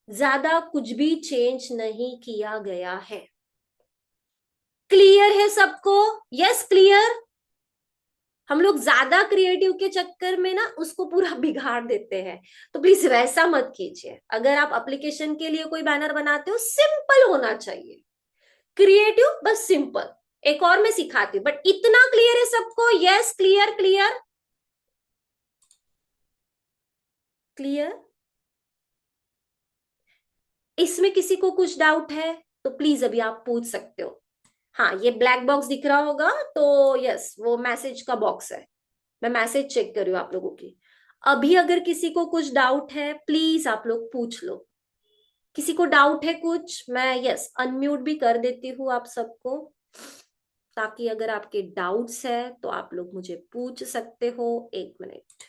ज्यादा कुछ भी चेंज नहीं किया गया है। क्लियर है सबको? Yes, clear. हम लोग ज्यादा क्रिएटिव के चक्कर में ना उसको पूरा बिगाड़ देते हैं, तो प्लीज वैसा मत कीजिए। अगर आप एप्लीकेशन के लिए कोई बैनर बनाते हो सिंपल होना चाहिए, क्रिएटिव बस सिंपल। एक और मैं सिखाती हूँ, बट इतना क्लियर है सबको? Yes, clear clear clear. इसमें किसी को कुछ डाउट है तो प्लीज अभी आप पूछ सकते हो। हाँ, ये ब्लैक बॉक्स दिख रहा होगा तो यस, वो मैसेज का बॉक्स है, मैं मैसेज चेक कर रही हूँ आप लोगों की। अभी अगर किसी को कुछ डाउट है प्लीज आप लोग पूछ लो। किसी को डाउट है कुछ? मैं यस अनम्यूट भी कर देती हूँ आप सबको, ताकि अगर आपके डाउट्स है तो आप लोग मुझे पूछ सकते हो। एक मिनट,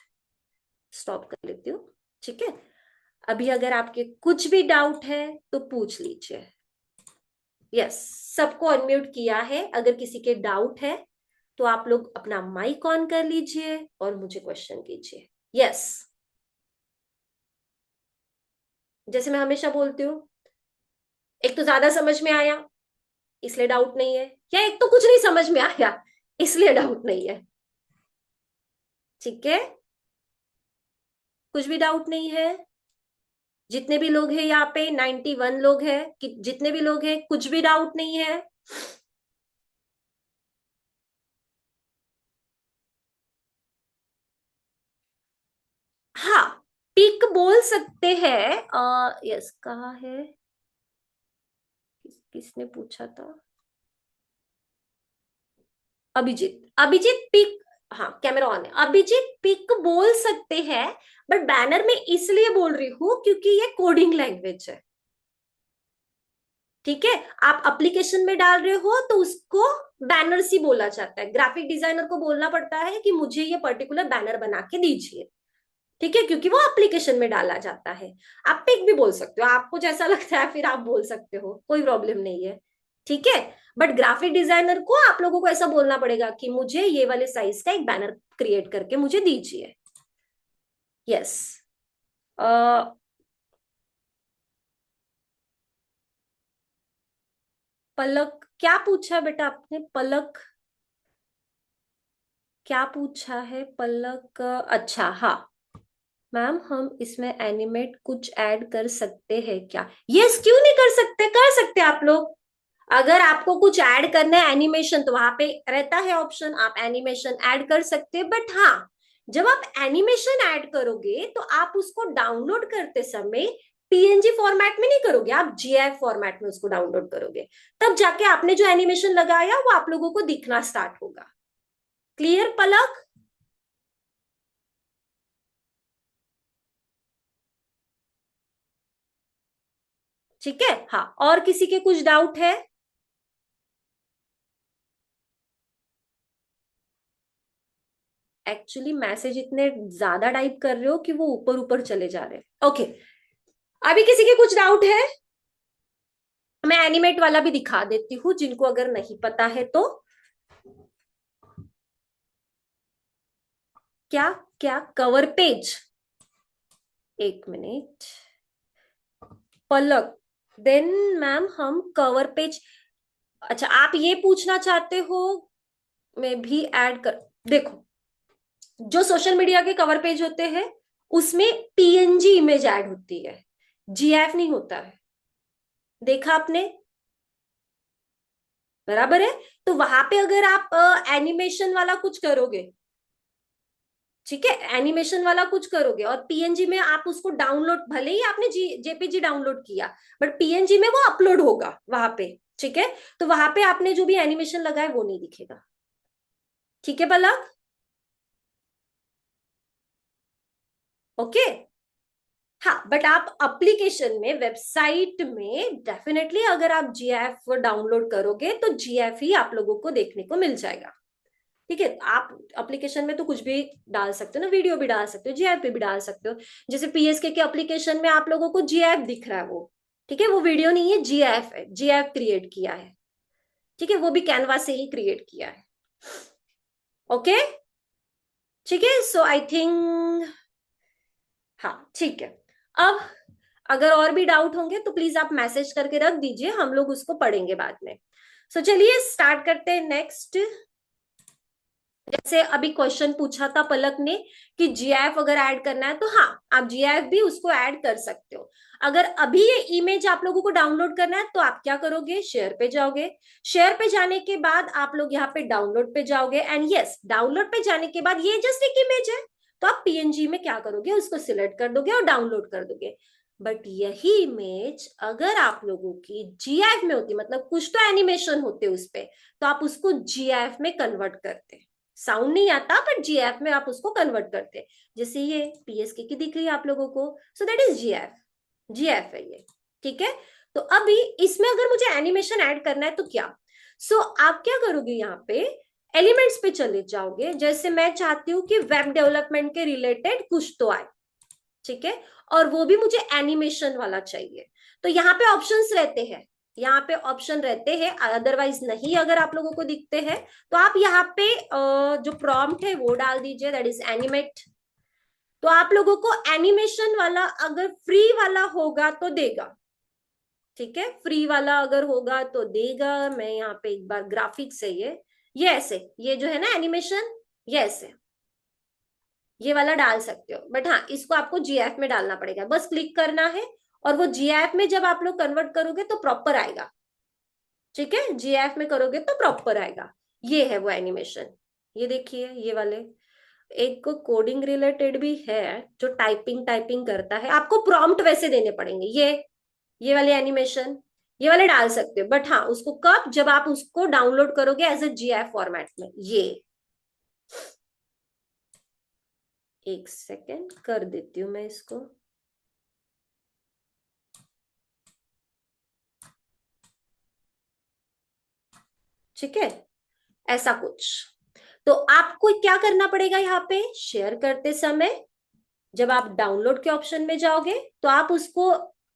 स्टॉप कर लेती हूँ, ठीक है। अभी अगर आपके कुछ भी डाउट है तो पूछ लीजिए। यस, सबको अनम्यूट किया है, अगर किसी के डाउट है तो आप लोग अपना माइक ऑन कर लीजिए और मुझे क्वेश्चन कीजिए। यस, जैसे मैं हमेशा बोलती हूँ, एक तो ज्यादा समझ में आया इसलिए डाउट नहीं है, या एक तो कुछ नहीं समझ में आया इसलिए डाउट नहीं है, ठीक है। कुछ भी डाउट नहीं है? जितने भी लोग हैं यहाँ पे 91 लोग हैं कि जितने भी लोग हैं कुछ भी डाउट नहीं है? हाँ, पिक बोल सकते हैं। यस, कहाँ है? किसने पूछा था? अभिजीत, अभिजीत पिक। हाँ कैमरा ऑन है। अभिजीत पिक बोल सकते हैं, बट बैनर में इसलिए बोल रही हूँ क्योंकि ये कोडिंग लैंग्वेज है। ठीक है, आप एप्लीकेशन में डाल रहे हो तो उसको बैनर्स ही बोला जाता है। ग्राफिक डिजाइनर को बोलना पड़ता है कि मुझे ये पर्टिकुलर बैनर बना के दीजिए। ठीक है, क्योंकि वो एप्लीकेशन में डाला जाता है। आप पिक भी बोल सकते हो, आपको जैसा लगता है फिर आप बोल सकते हो, कोई प्रॉब्लम नहीं है। ठीक है, बट ग्राफिक डिजाइनर को आप लोगों को ऐसा बोलना पड़ेगा कि मुझे ये वाले साइज का एक बैनर क्रिएट करके मुझे दीजिए। यस। पलक क्या पूछा बेटा आपने? पलक क्या पूछा है? पलक अच्छा हाँ। मैम हम इसमें एनिमेट कुछ ऐड कर सकते हैं क्या? यस, क्यों नहीं कर सकते, कर सकते आप लोग। अगर आपको कुछ ऐड करना है एनिमेशन तो वहां पे रहता है ऑप्शन, आप एनिमेशन ऐड कर सकते हैं। बट हाँ, जब आप एनिमेशन ऐड करोगे तो आप उसको डाउनलोड करते समय पीएनजी फॉर्मेट में नहीं करोगे, आप जीआईएफ फॉर्मेट में उसको डाउनलोड करोगे। तब जाके आपने जो एनिमेशन लगाया वो आप लोगों को दिखना स्टार्ट होगा। क्लियर पलक? ठीक है हाँ, और किसी के कुछ डाउट है? एक्चुअली मैसेज इतने ज्यादा टाइप कर रहे हो कि वो ऊपर ऊपर चले जा रहे हैं। ओके, अभी किसी के कुछ डाउट है? मैं एनिमेट वाला भी दिखा देती हूँ जिनको अगर नहीं पता है तो। क्या? क्या कवर पेज? एक मिनट। पलक, देन मैम हम कवर पेज, अच्छा आप ये पूछना चाहते हो? मैं भी ऐड कर, देखो जो सोशल मीडिया के कवर पेज होते हैं उसमें पीएनजी इमेज ऐड होती है, जीएफ नहीं होता है। देखा आपने? बराबर है। तो वहां पे अगर आप एनिमेशन वाला कुछ करोगे, ठीक है, एनिमेशन वाला कुछ करोगे और पीएनजी में आप उसको डाउनलोड, भले ही आपने जेपीजी डाउनलोड किया, बट पीएनजी में वो अपलोड होगा वहां पे। ठीक है, तो वहां पे आपने जो भी एनिमेशन लगाए वो नहीं दिखेगा। ठीक है पलक? ओके। हाँ, बट आप एप्लीकेशन में, वेबसाइट में डेफिनेटली अगर आप जीएफ डाउनलोड करोगे तो जीएफ ही आप लोगों को देखने को मिल जाएगा। ठीक है, आप एप्लीकेशन में तो कुछ भी डाल सकते हो ना, वीडियो भी डाल सकते हो, जीएफ पे भी डाल सकते हो। जैसे पीएसके के एप्लीकेशन में आप लोगों को जीएफ दिख रहा है वो, ठीक है, वो वीडियो नहीं है, जीएफ है, जीएफ क्रिएट किया है। ठीक है, वो भी कैनवा से ही क्रिएट किया है। ओके, ठीक है, सो आई थिंक हाँ ठीक है। अब अगर और भी डाउट होंगे तो प्लीज आप मैसेज करके रख दीजिए, हम लोग उसको पढ़ेंगे बाद में। सो चलिए स्टार्ट करते हैं नेक्स्ट। जैसे अभी क्वेश्चन पूछा था पलक ने कि जीआईएफ अगर ऐड करना है तो हाँ, आप जीआईएफ भी उसको ऐड कर सकते हो। अगर अभी ये इमेज आप लोगों को डाउनलोड करना है तो आप क्या करोगे, शेयर पे जाओगे। शेयर पे जाने के बाद आप लोग यहाँ पे डाउनलोड पे जाओगे, एंड यस डाउनलोड पे जाने के बाद ये जस्ट एक इमेज है, तो आप पीएनजी में क्या करोगे, उसको सिलेक्ट कर दोगे और डाउनलोड कर दोगे। बट यही इमेज अगर आप लोगों की जीआईएफ में होती, मतलब कुछ तो एनिमेशन होते उस पे, तो आप उसको जीआईएफ में कन्वर्ट करते। साउंड नहीं आता बट जीएफ में आप उसको कन्वर्ट करते हैं। जैसे ये पीएसके की दिख रही है आप लोगों को, so that is GF, GF है ये। ठीक है, तो अभी इसमें अगर मुझे एनिमेशन ऐड करना है तो क्या, आप क्या करोगे, यहाँ पे एलिमेंट्स पे चले जाओगे। जैसे मैं चाहती हूँ कि वेब डेवलपमेंट के रिलेटेड कुछ तो आए, ठीक है, और वो भी मुझे एनिमेशन वाला चाहिए। तो यहाँ पे ऑप्शंस रहते हैं, यहाँ पे ऑप्शन रहते हैं, अदरवाइज नहीं अगर आप लोगों को दिखते हैं तो आप यहाँ पे जो प्रॉम्प्ट है वो डाल दीजिए, दैट इज एनिमेट। तो आप लोगों को एनिमेशन वाला अगर फ्री वाला होगा तो देगा। ठीक है, फ्री वाला अगर होगा तो देगा। मैं यहाँ पे एक बार ग्राफिक्स है ये ऐसे, ये जो है ना एनिमेशन, ये ऐसे, ये वाला डाल सकते हो। बट हाँ, इसको आपको जीएफ में डालना पड़ेगा, बस क्लिक करना है और वो जीएफ में जब आप लोग कन्वर्ट करोगे तो प्रॉपर आएगा। ठीक है, जीएफ में करोगे तो प्रॉपर आएगा। ये है वो एनिमेशन, ये देखिए ये वाले। एक कोडिंग रिलेटेड भी है जो टाइपिंग टाइपिंग करता है, आपको प्रॉम्प्ट वैसे देने पड़ेंगे। ये वाले एनिमेशन, ये वाले डाल सकते हो, बट हाँ उसको कब, जब आप उसको डाउनलोड करोगे एज ए जीएफ फॉर्मेट में। ये एक सेकेंड कर देती हूं मैं इसको। ठीक है, ऐसा कुछ। तो आपको क्या करना पड़ेगा यहाँ पे, शेयर करते समय जब आप डाउनलोड के ऑप्शन में जाओगे तो आप उसको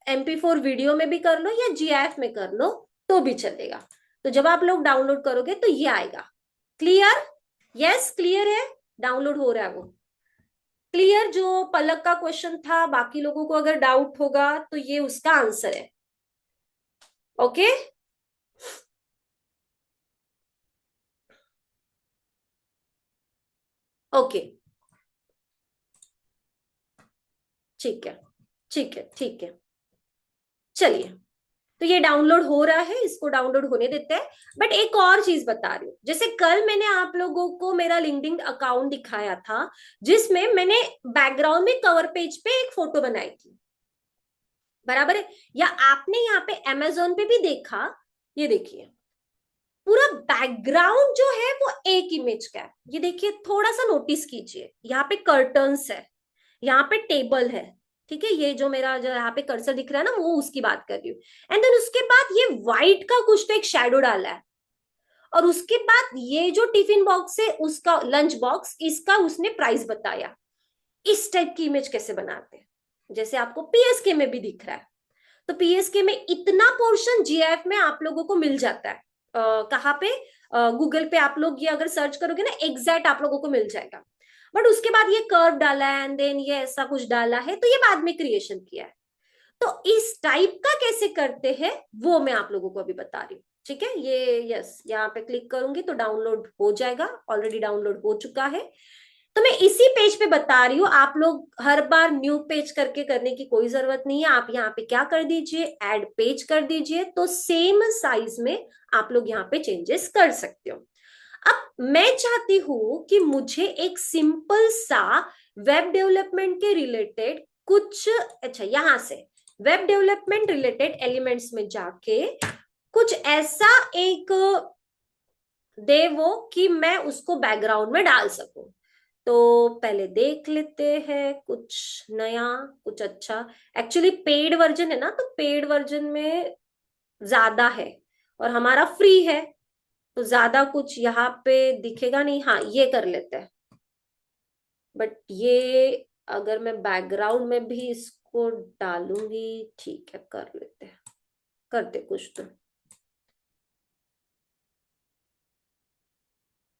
MP4 वीडियो में भी कर लो या GIF में कर लो तो भी चलेगा। तो जब आप लोग डाउनलोड करोगे तो ये आएगा। क्लियर? यस क्लियर है, डाउनलोड हो रहा है वो। क्लियर? जो पलक का क्वेश्चन था, बाकी लोगों को अगर डाउट होगा तो ये उसका आंसर है। ओके, ओके, ठीक है, ठीक है, ठीक है। चलिए, तो ये डाउनलोड हो रहा है, इसको डाउनलोड होने देते हैं। बट एक और चीज बता रही हूँ, जैसे कल मैंने आप लोगों को मेरा लिंक्डइन अकाउंट दिखाया था जिसमें मैंने बैकग्राउंड में कवर पेज पे एक फोटो बनाई थी, बराबर है? या आपने यहाँ पे अमेजोन पे भी देखा, ये देखिए पूरा बैकग्राउंड जो है वो एक इमेज का है। ये देखिए, थोड़ा सा नोटिस कीजिए, यहाँ पे कर्टन्स है, यहाँ पे टेबल है, ठीक है? ये जो मेरा जो यहाँ पे कर्सर दिख रहा है ना, वो उसकी बात कर रही हूँ। एंड देन उसके बाद ये व्हाइट का कुछ तो एक शैडो डाला है, और उसके बाद ये जो टिफिन बॉक्स है उसका लंच बॉक्स, इसका उसने प्राइस बताया। इस टाइप की इमेज कैसे बनाते हैं, जैसे आपको PSK में भी दिख रहा है। तो PSK में इतना पोर्शन GIF में आप लोगों को मिल जाता है। कहाँ पे? गूगल पे आप लोग ये अगर सर्च करोगे ना, एग्जैक्ट आप लोगों को मिल जाएगा। बट उसके बाद ये कर्व डाला है एंड देन ये ऐसा कुछ डाला है, तो ये बाद में क्रिएशन किया है। तो इस टाइप का कैसे करते हैं वो मैं आप लोगों को अभी बता रही हूँ। ठीक है, ये यस, यहाँ पे क्लिक करूंगी तो डाउनलोड हो जाएगा, ऑलरेडी डाउनलोड हो चुका है। तो मैं इसी पेज पे बता रही हूँ, आप लोग हर बार न्यू पेज करके करने की कोई जरूरत नहीं है। आप यहाँ पे क्या कर दीजिए, ऐड पेज कर दीजिए, तो सेम साइज में आप लोग यहाँ पे चेंजेस कर सकते हो। अब मैं चाहती हूं कि मुझे एक सिंपल सा वेब डेवलपमेंट के रिलेटेड कुछ, अच्छा यहां से वेब डेवलपमेंट रिलेटेड एलिमेंट्स में जाके कुछ ऐसा एक दे वो कि मैं उसको बैकग्राउंड में डाल सकूं। तो पहले देख लेते हैं कुछ नया, कुछ अच्छा। एक्चुअली पेड वर्जन है ना, तो पेड वर्जन में ज्यादा है और हमारा फ्री है, तो ज्यादा कुछ यहाँ पे दिखेगा नहीं। हाँ, ये कर लेते हैं। बट ये अगर मैं बैकग्राउंड में भी इसको डालूंगी, ठीक है कर लेते हैं, करते कुछ तो।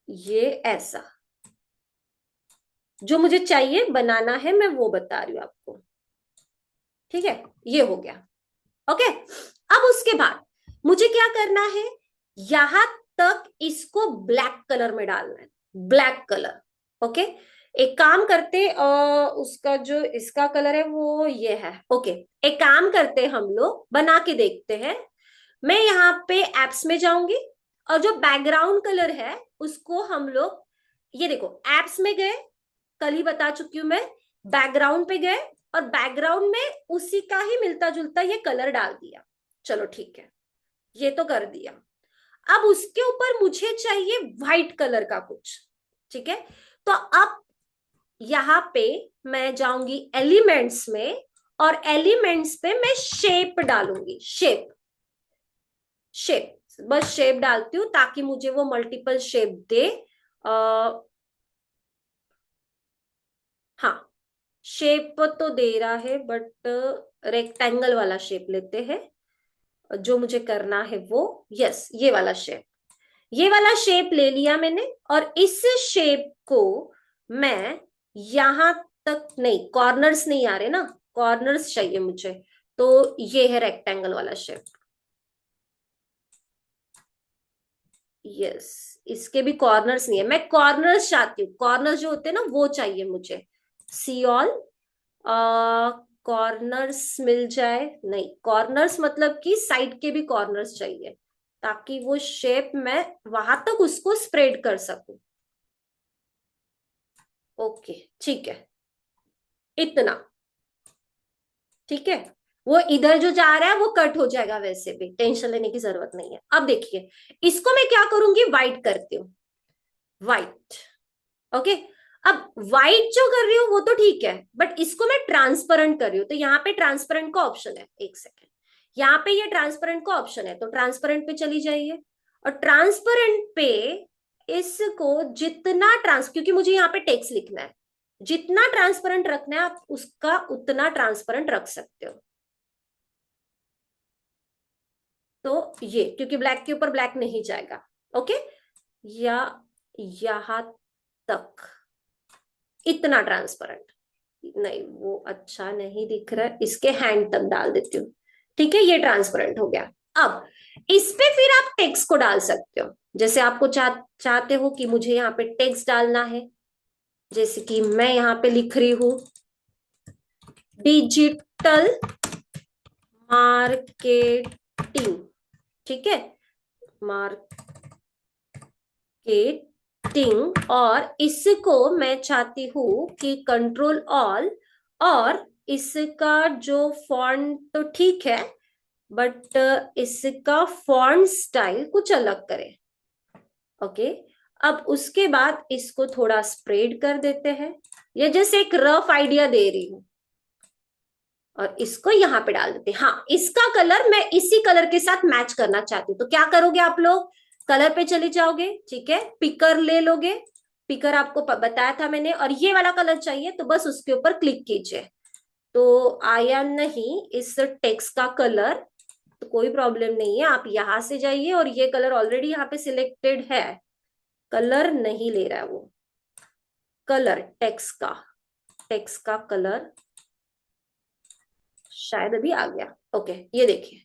ये ऐसा जो मुझे चाहिए बनाना है, मैं वो बता रही हूँ आपको। ठीक है, ये हो गया। ओके, अब उसके बाद मुझे क्या करना है, यहां तक इसको ब्लैक कलर में डालना है, ब्लैक कलर। ओके, एक काम करते, उसका जो इसका कलर है वो ये है। ओके, एक काम करते हम लोग बना के देखते हैं। मैं यहाँ पे एप्स में जाऊंगी और जो बैकग्राउंड कलर है उसको हम लोग, ये देखो एप्स में गए, कल ही बता चुकी हूं मैं, बैकग्राउंड पे गए और बैकग्राउंड में उसी का ही मिलता जुलता ये कलर डाल दिया। चलो ठीक है, ये तो कर दिया। अब उसके ऊपर मुझे चाहिए व्हाइट कलर का कुछ। ठीक है, तो अब यहां पे मैं जाऊंगी एलिमेंट्स में, और एलिमेंट्स पे मैं शेप डालूंगी, शेप, शेप, बस शेप डालती हूं ताकि मुझे वो मल्टीपल शेप दे। हाँ, शेप तो दे रहा है बट रेक्टेंगल वाला शेप लेते हैं, जो मुझे करना है वो। यस, ये वाला शेप, ये वाला शेप ले लिया मैंने। और इस शेप को मैं यहां तक, नहीं कॉर्नर्स नहीं आ रहे ना, कॉर्नर्स चाहिए मुझे, तो ये है रेक्टेंगल वाला शेप। यस, इसके भी कॉर्नर्स नहीं है, मैं कॉर्नर्स चाहती हूँ, कॉर्नर्स जो होते हैं ना वो चाहिए मुझे। सी ऑल, कॉर्नर्स मिल जाए, नहीं कॉर्नर्स मतलब कि साइड के भी कॉर्नर्स चाहिए ताकि वो शेप मैं वहां तक उसको स्प्रेड कर सकूं। ओके, ठीक है, इतना ठीक है। वो इधर जो जा रहा है वो कट हो जाएगा, वैसे भी टेंशन लेने की जरूरत नहीं है। अब देखिए, इसको मैं क्या करूंगी, व्हाइट करती हूँ, व्हाइट। ओके, अब व्हाइट जो कर रही हूँ वो तो ठीक है, बट इसको मैं ट्रांसपेरेंट कर रही हूँ, तो यहाँ पे ट्रांसपेरेंट का ऑप्शन है, एक सेकेंड, यहाँ पे ये ट्रांसपेरेंट का ऑप्शन है, तो ट्रांसपेरेंट पे चली जाइए, और ट्रांसपेरेंट पे इसको जितना ट्रांस, क्योंकि मुझे यहाँ पे टेक्स्ट लिखना है, जितना ट्रांसपेरेंट रखना है आप उसका उतना ट्रांसपेरेंट रख सकते हो। तो ये क्योंकि ब्लैक के ऊपर ब्लैक नहीं जाएगा, ओके, या यहां तक इतना ट्रांसपेरेंट, नहीं वो अच्छा नहीं दिख रहा है, इसके हैंड तक डाल देती हूँ, ठीक है, ये ट्रांसपेरेंट हो गया। अब इस पे फिर आप टेक्स्ट को डाल सकते हो, जैसे आपको चाहते हो कि मुझे यहाँ पे टेक्स्ट डालना है, जैसे कि मैं यहाँ पे लिख रही हूं डिजिटल मार्केटिंग, ठीक है, मार्केटिंग, और इसको मैं चाहती हूं कि कंट्रोल ऑल, और इसका जो फॉन्ट तो ठीक है, बट इसका फॉन्ट स्टाइल कुछ अलग करें, ओके। अब उसके बाद इसको थोड़ा स्प्रेड कर देते हैं, ये जैसे एक रफ आइडिया दे रही हूं, और इसको यहां पे डाल देते हैं। हाँ, इसका कलर मैं इसी कलर के साथ मैच करना चाहती हूँ, तो क्या करोगे आप लोग, कलर पे चले जाओगे, ठीक है, पिकर ले लोगे, पिकर आपको बताया था मैंने, और ये वाला कलर चाहिए तो बस उसके ऊपर क्लिक कीजिए, तो आया नहीं इस टेक्स्ट का कलर, तो कोई प्रॉब्लम नहीं है, आप यहां से जाइए, और ये कलर ऑलरेडी यहाँ पे सिलेक्टेड है, कलर नहीं ले रहा है वो, कलर टेक्स्ट का कलर शायद अभी आ गया, ओके, ये देखिए,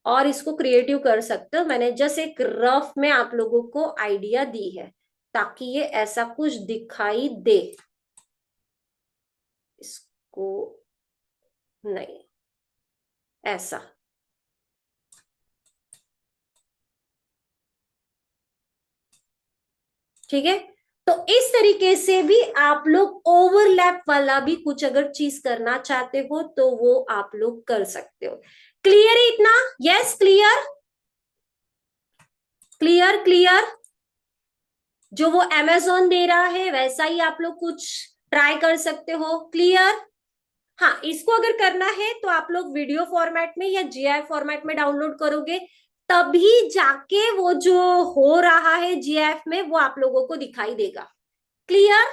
और इसको क्रिएटिव कर सकते हो, मैंने जस्ट एक रफ में आप लोगों को आइडिया दी है ताकि ये ऐसा कुछ दिखाई दे, इसको नहीं, ऐसा, ठीक है। तो इस तरीके से भी आप लोग ओवरलैप वाला भी कुछ अगर चीज करना चाहते हो तो वो आप लोग कर सकते हो। क्लियर है इतना? Yes, clear, clear, clear. जो वो अमेजोन दे रहा है वैसा ही आप लोग कुछ ट्राई कर सकते हो, क्लियर। हाँ, इसको अगर करना है तो आप लोग वीडियो फॉर्मेट में या जीआईएफ फॉर्मेट में डाउनलोड करोगे, तभी जाके वो जो हो रहा है जीआईएफ में वो आप लोगों को दिखाई देगा, क्लियर,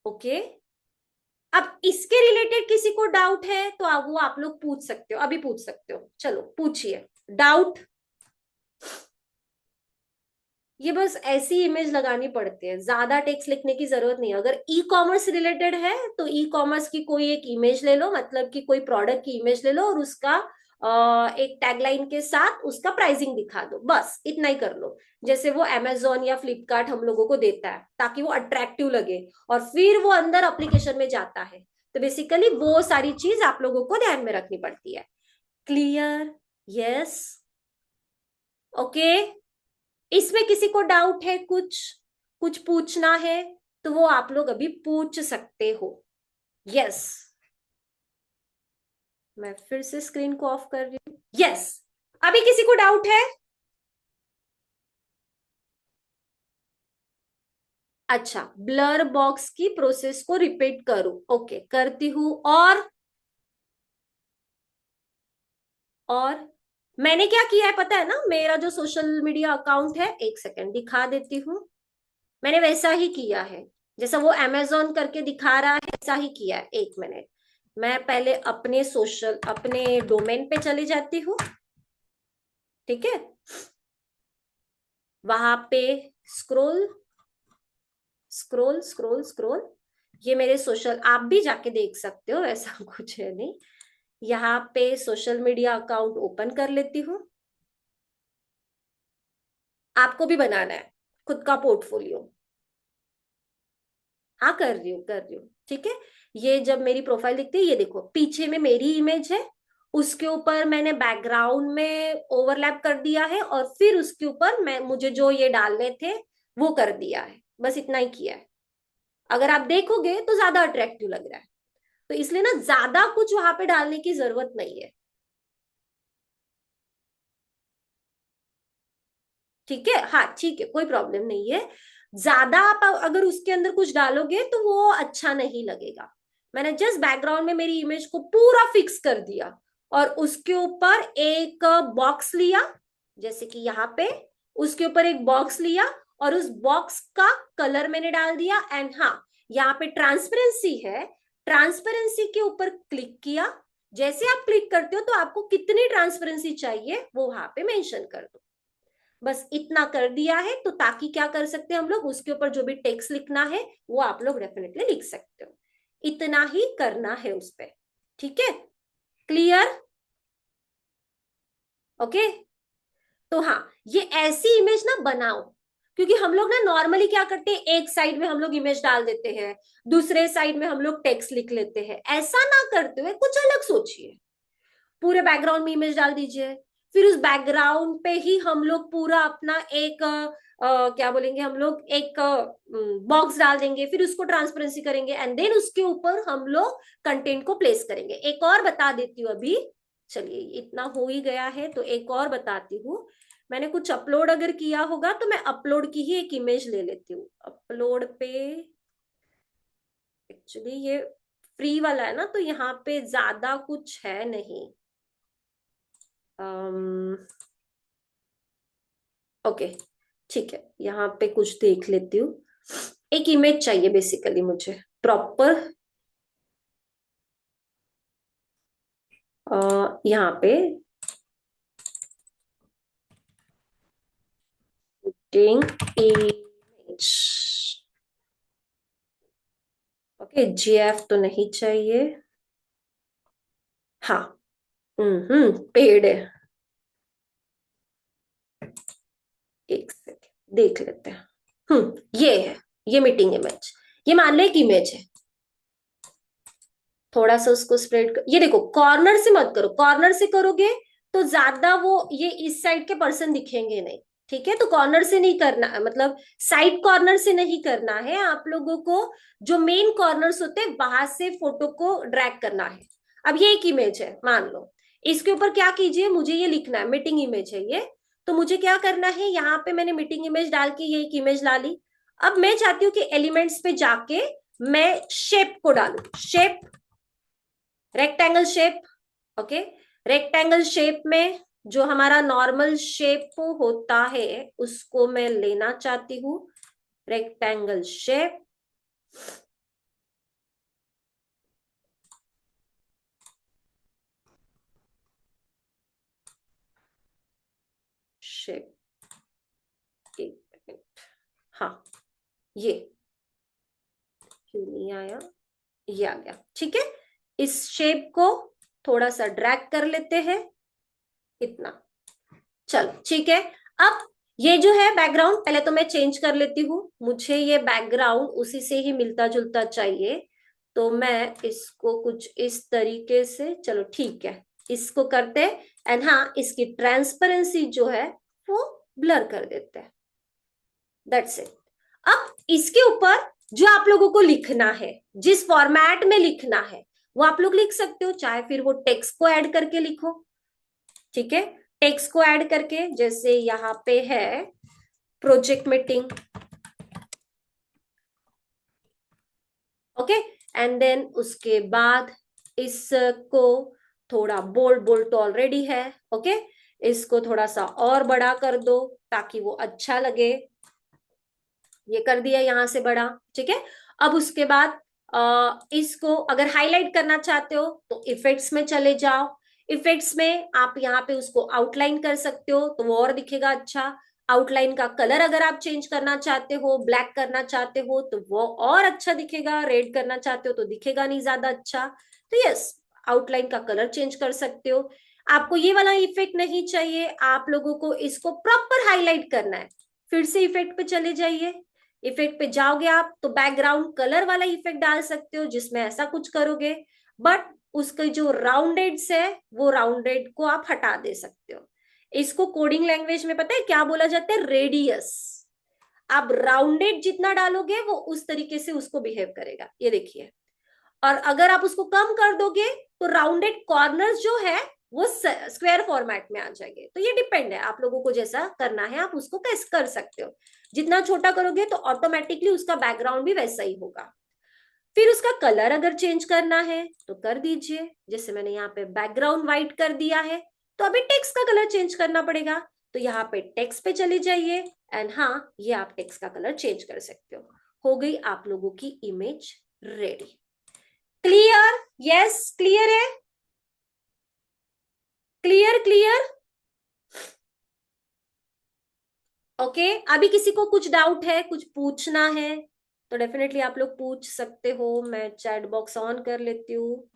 ओके। अब इसके रिलेटेड किसी को डाउट है तो वो आप लोग पूछ सकते हो, अभी पूछ सकते हो, चलो पूछिए डाउट। ये बस ऐसी इमेज लगानी पड़ती है, ज्यादा टेक्स्ट लिखने की जरूरत नहीं है। अगर ई कॉमर्स रिलेटेड है तो ई कॉमर्स की कोई एक इमेज ले लो, मतलब कि कोई प्रोडक्ट की इमेज ले लो, और उसका एक टैगलाइन के साथ उसका प्राइसिंग दिखा दो, बस इतना ही कर लो, जैसे वो अमेजोन या फ्लिपकार्ट हम लोगों को देता है, ताकि वो अट्रैक्टिव लगे और फिर वो अंदर एप्लीकेशन में जाता है। तो बेसिकली वो सारी चीज आप लोगों को ध्यान में रखनी पड़ती है, क्लियर, यस, ओके। इसमें किसी को डाउट है, कुछ कुछ पूछना है तो वो आप लोग अभी पूछ सकते हो, यस। मैं फिर से स्क्रीन को ऑफ कर रही हूँ, यस। अभी किसी को डाउट है? अच्छा, ब्लर बॉक्स की प्रोसेस को रिपीट करूं, ओके, करती हूं, और मैंने क्या किया है पता है ना, मेरा जो सोशल मीडिया अकाउंट है, एक सेकेंड दिखा देती हूँ, मैंने वैसा ही किया है, जैसा वो अमेजोन करके दिखा रहा है वैसा ही किया है, एक मिनट, मैं पहले अपने डोमेन पे चली जाती हूँ, ठीक है, वहां पे स्क्रोल स्क्रोल स्क्रोल स्क्रोल, ये मेरे सोशल, आप भी जाके देख सकते हो, ऐसा कुछ है नहीं, यहाँ पे सोशल मीडिया अकाउंट ओपन कर लेती हूँ, आपको भी बनाना है खुद का पोर्टफोलियो, हाँ कर रही हूँ, ठीक है। ये जब मेरी प्रोफाइल दिखती है, ये देखो पीछे में मेरी इमेज है, उसके ऊपर मैंने बैकग्राउंड में ओवरलैप कर दिया है, और फिर उसके ऊपर मैं मुझे जो ये डालने थे वो कर दिया है, बस इतना ही किया है। अगर आप देखोगे तो ज्यादा अट्रैक्टिव लग रहा है, तो इसलिए ना ज्यादा कुछ वहां पे डालने की जरूरत नहीं है। ठीक है, हाँ ठीक है, कोई प्रॉब्लम नहीं है। ज्यादा आप अगर उसके अंदर कुछ डालोगे तो वो अच्छा नहीं लगेगा। मैंने जस्ट बैकग्राउंड में मेरी इमेज को पूरा फिक्स कर दिया और उसके ऊपर एक बॉक्स लिया, जैसे कि यहाँ पे उसके ऊपर एक बॉक्स लिया और उस बॉक्स का कलर मैंने डाल दिया। एंड हाँ, यहाँ पे ट्रांसपेरेंसी है, ट्रांसपेरेंसी के ऊपर क्लिक किया। जैसे आप क्लिक करते हो तो आपको कितनी ट्रांसपेरेंसी चाहिए वो वहां पे मेंशन कर दो। बस इतना कर दिया है, तो ताकि क्या कर सकते हैं हम लोग, उसके ऊपर जो भी टेक्स्ट लिखना है वो आप लोग डेफिनेटली लिख सकते हो। इतना ही करना है उस पर। ठीक है, क्लियर? ओके। तो हाँ, ये ऐसी इमेज ना बनाओ, क्योंकि हम लोग ना नॉर्मली क्या करते हैं, एक साइड में हम लोग इमेज डाल देते हैं, दूसरे साइड में हम लोग टेक्स्ट लिख लेते हैं। ऐसा ना करते हुए कुछ अलग सोचिए। पूरे बैकग्राउंड में इमेज डाल दीजिए, फिर उस बैकग्राउंड पे ही हम लोग पूरा अपना एक क्या बोलेंगे हम लोग, एक बॉक्स डाल देंगे, फिर उसको ट्रांसपेरेंसी करेंगे एंड देन उसके ऊपर हम लोग कंटेंट को प्लेस करेंगे। एक और बता देती हूँ अभी, चलिए इतना हो ही गया है तो एक और बताती हूँ। मैंने कुछ अपलोड अगर किया होगा तो मैं अपलोड की ही एक इमेज ले लेती हूँ। अपलोड पे एक्चुअली ये फ्री वाला है ना, तो यहाँ पे ज्यादा कुछ है नहीं। ओके ठीक है, यहाँ पे कुछ देख लेती हूँ। एक इमेज चाहिए बेसिकली मुझे प्रॉपर, यहाँ पे इमेज। ओके, जीएफ तो नहीं चाहिए। हाँ, पेड़ है। एक सेकेंड देख लेते हैं। ये है, ये मीटिंग इमेज। ये मान लो एक इमेज है। थोड़ा सा उसको स्प्रेड ये देखो, कॉर्नर से मत करो, कॉर्नर से करोगे तो ज्यादा वो ये इस साइड के पर्सन दिखेंगे नहीं। ठीक है, तो कॉर्नर से नहीं करना, मतलब साइड कॉर्नर से नहीं करना है आप लोगों को। जो मेन कॉर्नर्स होते हैं वहां से फोटो को ड्रैग करना है। अब ये एक इमेज है मान लो, इसके ऊपर क्या कीजिए, मुझे ये लिखना है, मीटिंग इमेज है ये। तो मुझे क्या करना है, यहाँ पे मैंने मीटिंग इमेज डाल के ये एक इमेज ला ली। अब मैं चाहती हूँ कि एलिमेंट्स पे जाके मैं शेप को डालू, shape, rectangle shape. Okay, rectangle shape में जो हमारा नॉर्मल शेप होता है उसको मैं लेना चाहती हूँ, रेक्टेंगल शेप। शेप, एक मिनट, हाँ ये क्यों नहीं आया, ये आ गया। ठीक है, इस शेप को थोड़ा सा ड्रैग कर लेते हैं, इतना। चलो ठीक है। अब ये जो है बैकग्राउंड, पहले तो मैं चेंज कर लेती हूँ, मुझे ये बैकग्राउंड उसी से ही मिलता जुलता चाहिए। तो मैं इसको कुछ इस तरीके से, चलो ठीक है, इसको करते हैं। एंड हाँ, इसकी ट्रांसपेरेंसी जो है वो ब्लर कर देते हैं। That's it. अब इसके ऊपर जो आप लोगों को लिखना है, जिस फॉर्मेट में लिखना है वो आप लोग लिख सकते हो, चाहे फिर वो टेक्स्ट को ऐड करके लिखो। ठीक है, टेक्स्ट को ऐड करके, जैसे यहाँ पे है project meeting. Okay, and then उसके बाद इसको थोड़ा बोल्ड, बोल्ड तो ऑलरेडी है। ओके, इसको थोड़ा सा और बड़ा कर दो ताकि वो अच्छा लगे। ये कर दिया यहां से बड़ा। ठीक है, अब उसके बाद इसको अगर हाईलाइट करना चाहते हो तो इफेक्ट्स में चले जाओ। इफेक्ट्स में आप यहाँ पे उसको आउटलाइन कर सकते हो तो वो और दिखेगा अच्छा। आउटलाइन का कलर अगर आप चेंज करना चाहते हो, ब्लैक करना चाहते हो तो वो और अच्छा दिखेगा, रेड करना चाहते हो तो दिखेगा नहीं ज्यादा अच्छा। तो यस, आउटलाइन का कलर चेंज कर सकते हो। आपको ये वाला इफेक्ट नहीं चाहिए, आप लोगों को इसको प्रॉपर हाईलाइट करना है, फिर से इफेक्ट पे चले जाइए। इफेक्ट पे जाओगे आप तो बैकग्राउंड कलर वाला इफेक्ट डाल सकते हो जिसमें ऐसा कुछ करोगे, बट उसके जो राउंडेड्स है वो राउंडेड को आप हटा दे सकते हो। इसको कोडिंग लैंग्वेज में पता है क्या बोला जाता है, रेडियस। आप राउंडेड जितना डालोगे वो उस तरीके से उसको बिहेव करेगा, ये देखिए। और अगर आप उसको कम कर दोगे तो राउंडेड कॉर्नर्स जो है वो स्क्वायर फॉर्मेट में आ जाएंगे। तो ये डिपेंड है, आप लोगों को जैसा करना है आप उसको कैसे कर सकते हो। जितना छोटा करोगे तो ऑटोमेटिकली उसका बैकग्राउंड भी वैसा ही होगा। फिर उसका कलर अगर चेंज करना है तो कर दीजिए, जैसे मैंने यहाँ पे बैकग्राउंड व्हाइट कर दिया है, तो अभी टेक्स्ट का कलर चेंज करना पड़ेगा। तो यहाँ पे टेक्स्ट पे चले जाइए एंड हाँ, ये आप टेक्स्ट का कलर चेंज कर सकते हो गई आप लोगों की image ready. Clear? Yes clear है, क्लियर क्लियर। ओके अभी किसी को कुछ डाउट है, कुछ पूछना है तो डेफिनेटली आप लोग पूछ सकते हो। मैं चैट बॉक्स ऑन कर लेती हूँ।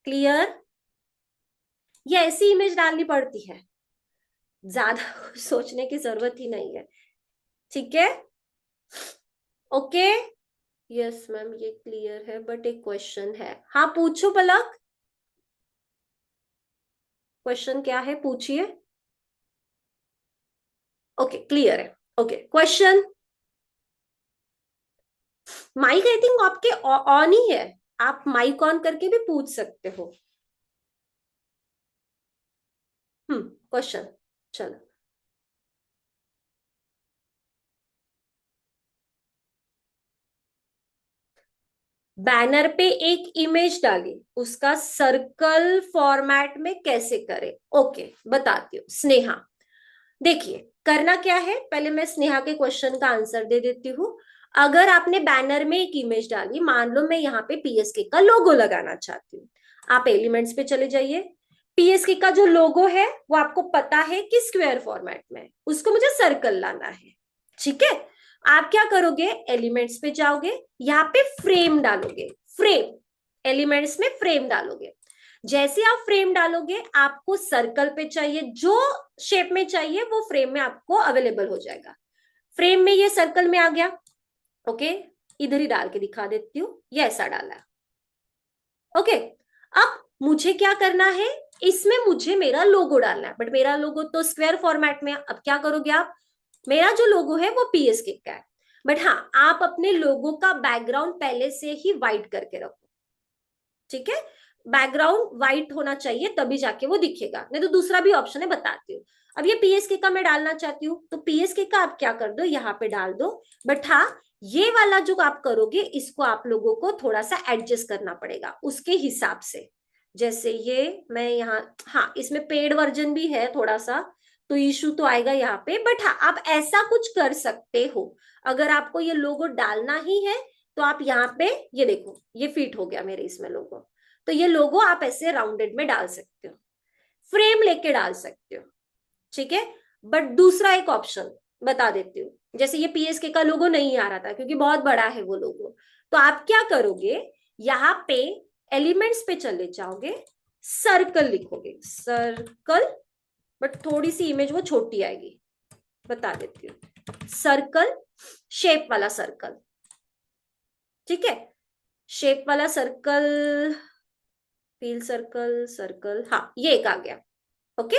क्लियर? ये ऐसी इमेज डालनी पड़ती है, ज्यादा कुछ सोचने की जरूरत ही नहीं है। ठीक है, ओके। यस मैम ये क्लियर है, बट एक क्वेश्चन है। हाँ पूछो पलक, क्वेश्चन क्या है पूछिए। ओके क्लियर है। Okay question, mic I think आपके ऑन ही है, आप माइक ऑन करके भी पूछ सकते हो। क्वेश्चन, चलो। बैनर पे एक इमेज डाली, उसका सर्कल फॉर्मेट में कैसे करें? ओके बताती हूँ स्नेहा। देखिए करना क्या है, पहले मैं स्नेहा के क्वेश्चन का आंसर दे देती हूँ। अगर आपने बैनर में एक इमेज डाली, मान लो मैं यहाँ पे पीएसके का लोगो लगाना चाहती हूँ, आप एलिमेंट्स पे चले जाइए। पीएसके का जो लोगो है वो आपको पता है कि स्क्वायर फॉर्मेट में, उसको मुझे सर्कल लाना है। ठीक है, आप क्या करोगे, एलिमेंट्स पे जाओगे, यहाँ पे फ्रेम डालोगे। फ्रेम, एलिमेंट्स में फ्रेम डालोगे। जैसे आप फ्रेम डालोगे आपको सर्कल पे चाहिए, जो शेप में चाहिए वो फ्रेम में आपको अवेलेबल हो जाएगा। फ्रेम में ये सर्कल में आ गया। ओके इधर ही डाल के दिखा देती हूँ, ये ऐसा डाला। ओके अब मुझे क्या करना है, इसमें मुझे मेरा लोगो डालना है, बट मेरा लोगो तो स्क्वायर फॉर्मेट में। अब क्या करोगे आप, मेरा जो लोगो है वो पीएसके का है, बट हाँ आप अपने लोगो का बैकग्राउंड पहले से ही व्हाइट करके रखो। ठीक है, बैकग्राउंड व्हाइट होना चाहिए तभी जाके वो दिखेगा, नहीं तो दूसरा भी ऑप्शन है बताती हूँ। अब ये पीएसके का मैं डालना चाहती हूँ, तो पीएसके का आप क्या कर दो, यहाँ पे डाल दो। बट हाँ ये वाला जो आप करोगे इसको आप लोगों को थोड़ा सा एडजस्ट करना पड़ेगा उसके हिसाब से। जैसे ये मैं यहाँ, हाँ इसमें पेड वर्जन भी है थोड़ा सा, तो इशू तो आएगा यहाँ पे। बट हाँ आप ऐसा कुछ कर सकते हो, अगर आपको ये लोगो डालना ही है तो आप यहाँ पे ये देखो, ये फिट हो गया मेरे इसमें लोगो, तो ये लोगो आप ऐसे राउंडेड में डाल सकते हो, फ्रेम लेके डाल सकते हो। ठीक है, बट दूसरा एक ऑप्शन बता देती हूँ, जैसे ये पीएसके का लोगो नहीं आ रहा था क्योंकि बहुत बड़ा है वो लोगो, तो आप क्या करोगे, यहाँ पे एलिमेंट्स पे चले जाओगे, सर्कल लिखोगे, सर्कल, बट थोड़ी सी इमेज वो छोटी आएगी, बता देती हूँ। सर्कल, शेप वाला सर्कल। ठीक है, शेप वाला सर्कल, फील सर्कल, सर्कल, हाँ ये एक आ गया। ओके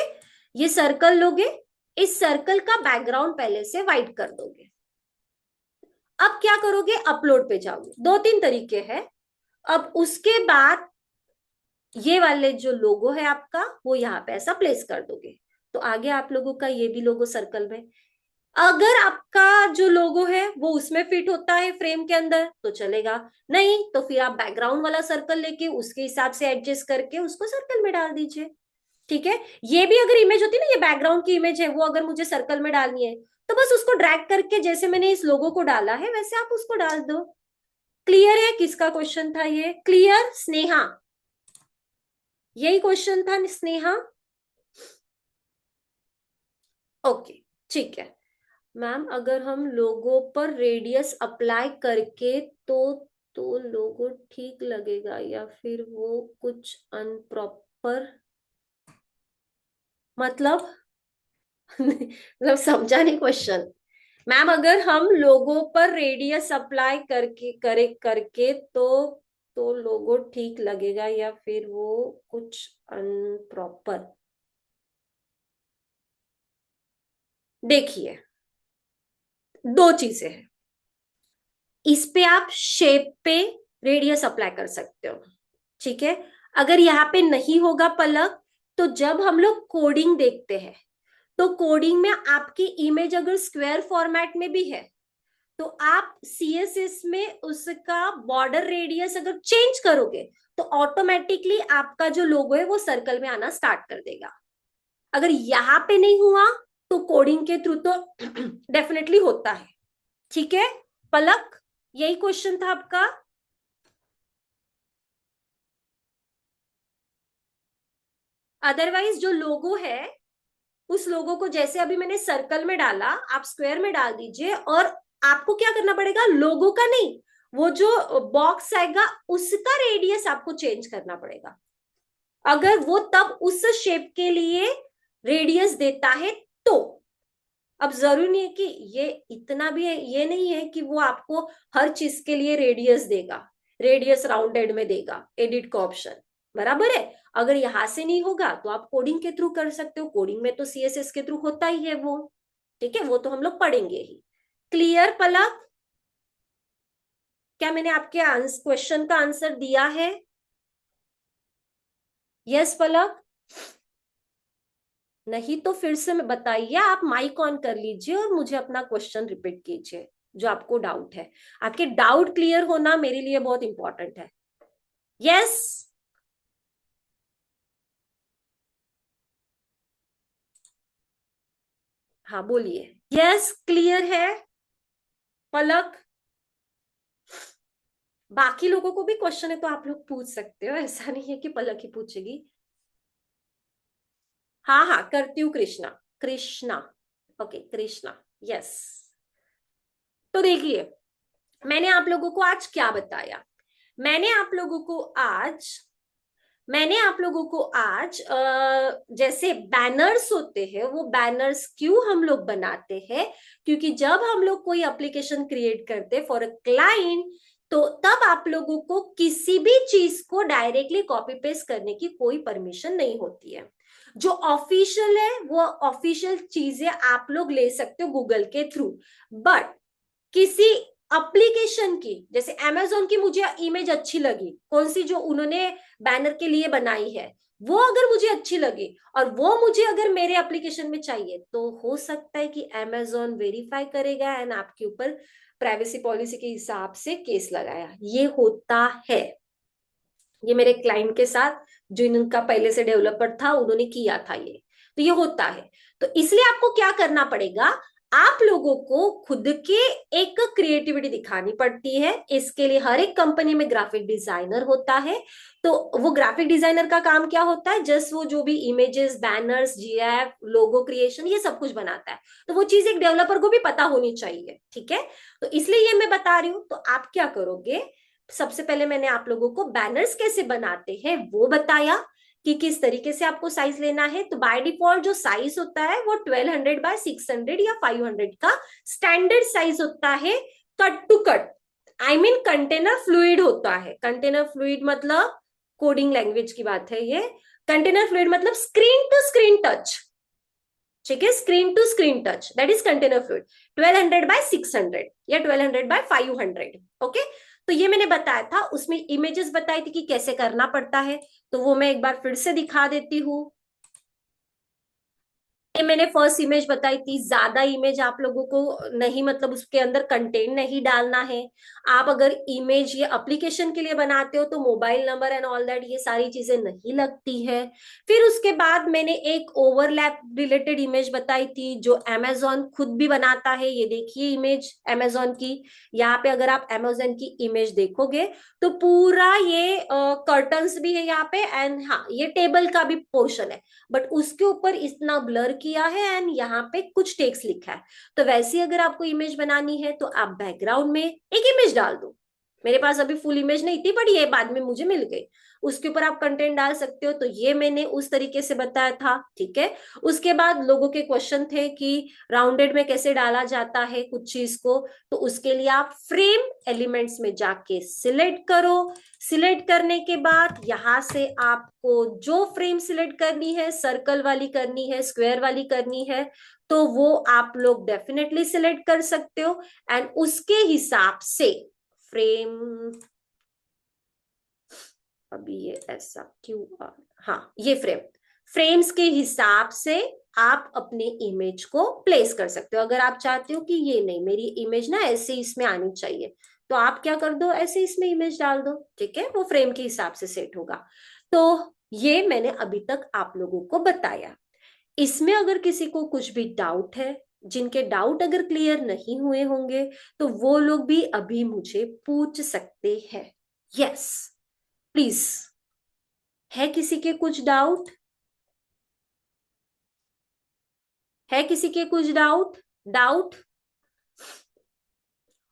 ये सर्कल लोगे, इस सर्कल का बैकग्राउंड पहले से व्हाइट कर दोगे। अब क्या करोगे, अपलोड पे जाओगे, दो तीन तरीके हैं। अब उसके बाद ये वाले जो लोगो है आपका वो यहाँ पे ऐसा प्लेस कर दोगे, तो आगे आप लोगों का ये भी लोगो सर्कल में। अगर आपका जो लोगो है वो उसमें फिट होता है फ्रेम के अंदर तो चलेगा, नहीं तो फिर आप बैकग्राउंड वाला सर्कल लेके उसके हिसाब से एडजस्ट करके उसको सर्कल में डाल दीजिए। ठीक है, ये भी अगर इमेज होती है ना, ये बैकग्राउंड की इमेज है, वो अगर मुझे सर्कल में डालनी है तो बस उसको ड्रैग करके जैसे मैंने इस लोगो को डाला है वैसे आप उसको डाल दो। क्लियर है? किसका क्वेश्चन था ये? क्लियर स्नेहा? यही क्वेश्चन था स्नेहा? ओके ठीक है मैम, अगर हम लोगो पर रेडियस अप्लाई करके तो लोगो ठीक लगेगा या फिर वो कुछ अनप्रॉपर, मतलब मतलब समझा नहीं क्वेश्चन। मैम अगर हम लोगो पर रेडियस अप्लाई करके तो लोगो ठीक लगेगा या फिर वो कुछ अनप्रॉपर? देखिए दो चीजें हैं, इस पे आप शेप पे रेडियस अप्लाई कर सकते हो। ठीक है, अगर यहाँ पे नहीं होगा पलक, तो जब हम लोग कोडिंग देखते हैं तो कोडिंग में आपकी इमेज अगर स्क्वायर फॉर्मेट में भी है तो आप सीएसएस में उसका बॉर्डर रेडियस अगर चेंज करोगे तो ऑटोमेटिकली आपका जो लोगो है वो सर्कल में आना स्टार्ट कर देगा। अगर यहाँ पे नहीं हुआ तो कोडिंग के थ्रू तो डेफिनेटली होता है। ठीक है पलक, यही क्वेश्चन था आपका। अदरवाइज जो लोगो है उस लोगो को जैसे अभी मैंने सर्कल में डाला आप स्क्वायर में डाल दीजिए, और आपको क्या करना पड़ेगा, लोगो का नहीं, वो जो बॉक्स आएगा उसका रेडियस आपको चेंज करना पड़ेगा। अगर वो तब उस शेप के लिए रेडियस देता है तो। अब जरूरी नहीं है कि ये इतना भी है, ये नहीं है कि वो आपको हर चीज के लिए रेडियस देगा, रेडियस राउंडेड में देगा एडिट का ऑप्शन, बराबर है। अगर यहां से नहीं होगा तो आप कोडिंग के थ्रू कर सकते हो, कोडिंग में तो सीएसएस के थ्रू होता ही है वो। ठीक है, वो तो हम लोग पढ़ेंगे ही। क्लियर पलक? क्या मैंने आपके क्वेश्चन का आंसर दिया है? यस पलक? नहीं तो फिर से मैं बताइए, आप माइक ऑन कर लीजिए और मुझे अपना क्वेश्चन रिपीट कीजिए जो आपको डाउट है। आपके डाउट क्लियर होना मेरे लिए बहुत इंपॉर्टेंट है। यस? हाँ बोलिए। यस क्लियर है पलक? बाकी लोगों को भी क्वेश्चन है तो आप लोग पूछ सकते हो, ऐसा नहीं है कि पलक ही पूछेगी। हाँ हाँ करती हूँ कृष्णा। Krishna, okay Krishna, yes. तो देखिए मैंने आप लोगों को आज क्या बताया। मैंने आप लोगों को आज मैंने आप लोगों को आज जैसे बैनर्स होते हैं वो बैनर्स क्यों हम लोग बनाते हैं, क्योंकि जब हम लोग कोई एप्लीकेशन क्रिएट करते फॉर अ क्लाइंट तो तब आप लोगों को किसी भी चीज को डायरेक्टली कॉपी पेस्ट करने की कोई परमिशन नहीं होती है। जो ऑफिशियल है वो ऑफिशियल चीजें आप लोग ले सकते हो गूगल के थ्रू, बट किसी एप्लीकेशन की, जैसे अमेजोन की मुझे इमेज अच्छी लगी, कौन सी जो उन्होंने बैनर के लिए बनाई है, वो अगर मुझे अच्छी लगी और वो मुझे अगर मेरे एप्लीकेशन में चाहिए तो हो सकता है कि अमेजोन वेरीफाई करेगा एंड आपके ऊपर प्राइवेसी पॉलिसी के हिसाब से केस लगाया। ये होता है, ये मेरे क्लाइंट के साथ जो इनका पहले से डेवलपर था उन्होंने किया था ये, तो ये होता है। तो इसलिए आपको क्या करना पड़ेगा, आप लोगों को खुद के एक क्रिएटिविटी दिखानी पड़ती है। इसके लिए हर एक कंपनी में ग्राफिक डिजाइनर होता है। तो वो ग्राफिक डिजाइनर का काम क्या होता है, जस्ट वो जो भी इमेजेस, बैनर्स, जीएफ, लोगो क्रिएशन ये सब कुछ बनाता है। तो वो चीज एक डेवलपर को भी पता होनी चाहिए। ठीक है, तो इसलिए ये मैं बता रही हूं। तो आप क्या करोगे, सबसे पहले मैंने आप लोगों को बैनर्स कैसे बनाते हैं वो बताया कि किस तरीके से आपको साइज लेना है। तो बाय डिफॉल्ट जो साइज होता है वो 1200 बाय 600 या 500 का स्टैंडर्ड साइज होता है। Cut to cut, I mean container fluid होता है। कंटेनर फ्लूइड मतलब कोडिंग लैंग्वेज की बात है ये। कंटेनर फ्लूइड मतलब स्क्रीन टू स्क्रीन टच। ठीक है, screen to screen touch, that is container fluid. 1200 by 600 या 1200 बाय 500। ओके, तो ये मैंने बताया था, उसमें इमेजेस बताई थी कि कैसे करना पड़ता है। तो वो मैं एक बार फिर से दिखा देती हूँ। ये मैंने फर्स्ट इमेज बताई थी, ज्यादा इमेज आप लोगों को नहीं, मतलब उसके अंदर कंटेंट नहीं डालना है। आप अगर इमेज ये एप्लीकेशन के लिए बनाते हो तो mobile number and all that ये सारी चीजें नहीं लगती है। फिर उसके बाद मैंने एक ओवरलैप रिलेटेड इमेज बताई थी जो अमेजोन खुद भी बनाता है। ये देखिए इमेज अमेजोन की, यहाँ पे अगर आप अमेजोन की इमेज देखोगे तो पूरा ये कर्टन्स भी है यहाँ पे, एंड हाँ ये टेबल का भी पोर्शन है, बट उसके ऊपर इतना ब्लर किया है एंड यहाँ पे कुछ टेक्स्ट लिखा है। तो वैसे अगर आपको इमेज बनानी है तो आप बैकग्राउंड में एक इमेज डाल दो। मेरे पास अभी फुल इमेज नहीं थी बट ये बाद में मुझे मिल गई, उसके ऊपर आप कंटेंट डाल सकते हो। तो ये मैंने उस तरीके से बताया था। ठीक है, उसके बाद लोगों के क्वेश्चन थे कि राउंडेड में कैसे डाला जाता है कुछ चीज को, तो उसके लिए आप फ्रेम एलिमेंट्स में जाके सिलेक्ट करो। सिलेक्ट करने के बाद यहां से आपको जो फ्रेम सिलेक्ट करनी है, सर्कल वाली करनी है, स्क्वायर वाली करनी है, तो वो आप लोग डेफिनेटली सिलेक्ट कर सकते हो एंड उसके हिसाब से फ्रेम अभी ये ऐसा क्यों हाँ, ये फ्रेम्स के हिसाब से आप अपने इमेज को प्लेस कर सकते हो। अगर आप चाहते हो कि ये नहीं, मेरी इमेज ना ऐसे इसमें आनी चाहिए, तो आप क्या कर दो, ऐसे इसमें इमेज डाल दो, ठीक है, वो फ्रेम के हिसाब से सेट होगा। तो ये मैंने अभी तक आप लोगों को बताया। इसमें अगर किसी को कुछ भी डाउट है, जिनके डाउट अगर क्लियर नहीं हुए होंगे, तो वो लोग भी अभी मुझे पूछ सकते हैं। Yes, please. है किसी के कुछ डाउट? है किसी के कुछ डाउट? डाउट?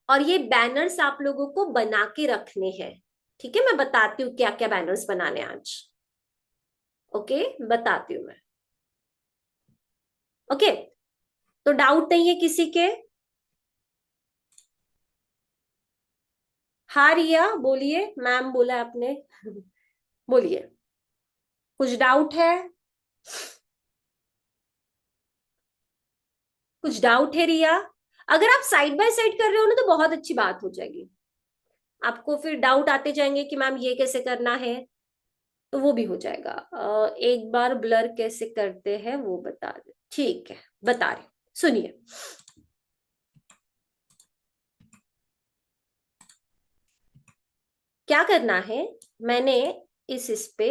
और ये बैनर्स आप लोगों को बना के रखने हैं, ठीक है? मैं बताती हूँ क्या क्या बैनर्स बनाने आज। ओके, बताती हूँ मैं। ओके, तो डाउट नहीं है किसी के? हाँ रिया बोलिए, मैम बोला आपने। बोलिए, कुछ डाउट है? कुछ डाउट है रिया? अगर आप साइड बाय साइड कर रहे हो ना तो बहुत अच्छी बात हो जाएगी। आपको फिर डाउट आते जाएंगे कि मैम ये कैसे करना है, तो वो भी हो जाएगा। एक बार ब्लर कैसे करते हैं वो बता दे, ठीक है, बता रहे, सुनिए। क्या करना है, मैंने इस पे,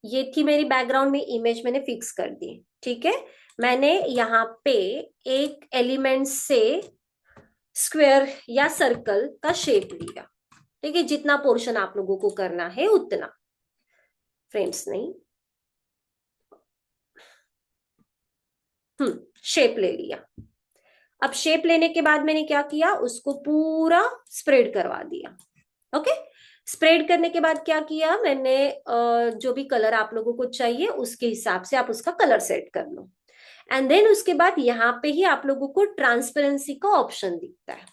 ये थी मेरी बैकग्राउंड में इमेज, मैंने फिक्स कर दी, ठीक है। मैंने यहाँ पे एक एलिमेंट से स्क्वायर या सर्कल का शेप लिया, ठीक है, जितना पोर्शन आप लोगों को करना है उतना, फ्रेंड्स नहीं। शेप ले लिया। अब शेप लेने के बाद मैंने क्या किया, उसको पूरा स्प्रेड करवा दिया। ओके, स्प्रेड करने के बाद क्या किया मैंने, जो भी कलर आप लोगों को चाहिए उसके हिसाब से आप उसका कलर सेट कर लो। एंड देन उसके बाद यहाँ पे ही आप लोगों को ट्रांसपेरेंसी का ऑप्शन दिखता है,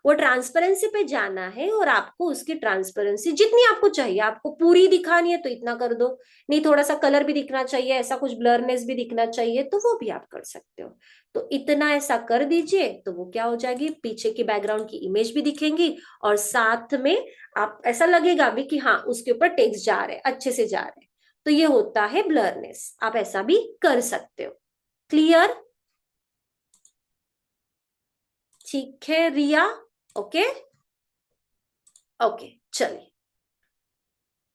वो ट्रांसपेरेंसी पे जाना है और आपको उसकी ट्रांसपेरेंसी जितनी आपको चाहिए, आपको पूरी दिखानी है तो इतना कर दो, नहीं थोड़ा सा कलर भी दिखना चाहिए, ऐसा कुछ ब्लरनेस भी दिखना चाहिए तो वो भी आप कर सकते हो। तो इतना ऐसा कर दीजिए तो वो क्या हो जाएगी, पीछे की बैकग्राउंड की इमेज भी दिखेंगी और साथ में आप ऐसा लगेगा भी कि हाँ उसके ऊपर टेक्स्ट जा रहे, अच्छे से जा रहे। तो ये होता है ब्लरनेस, आप ऐसा भी कर सकते हो। क्लियर? ठीक है रिया? ओके, ओके चलिए।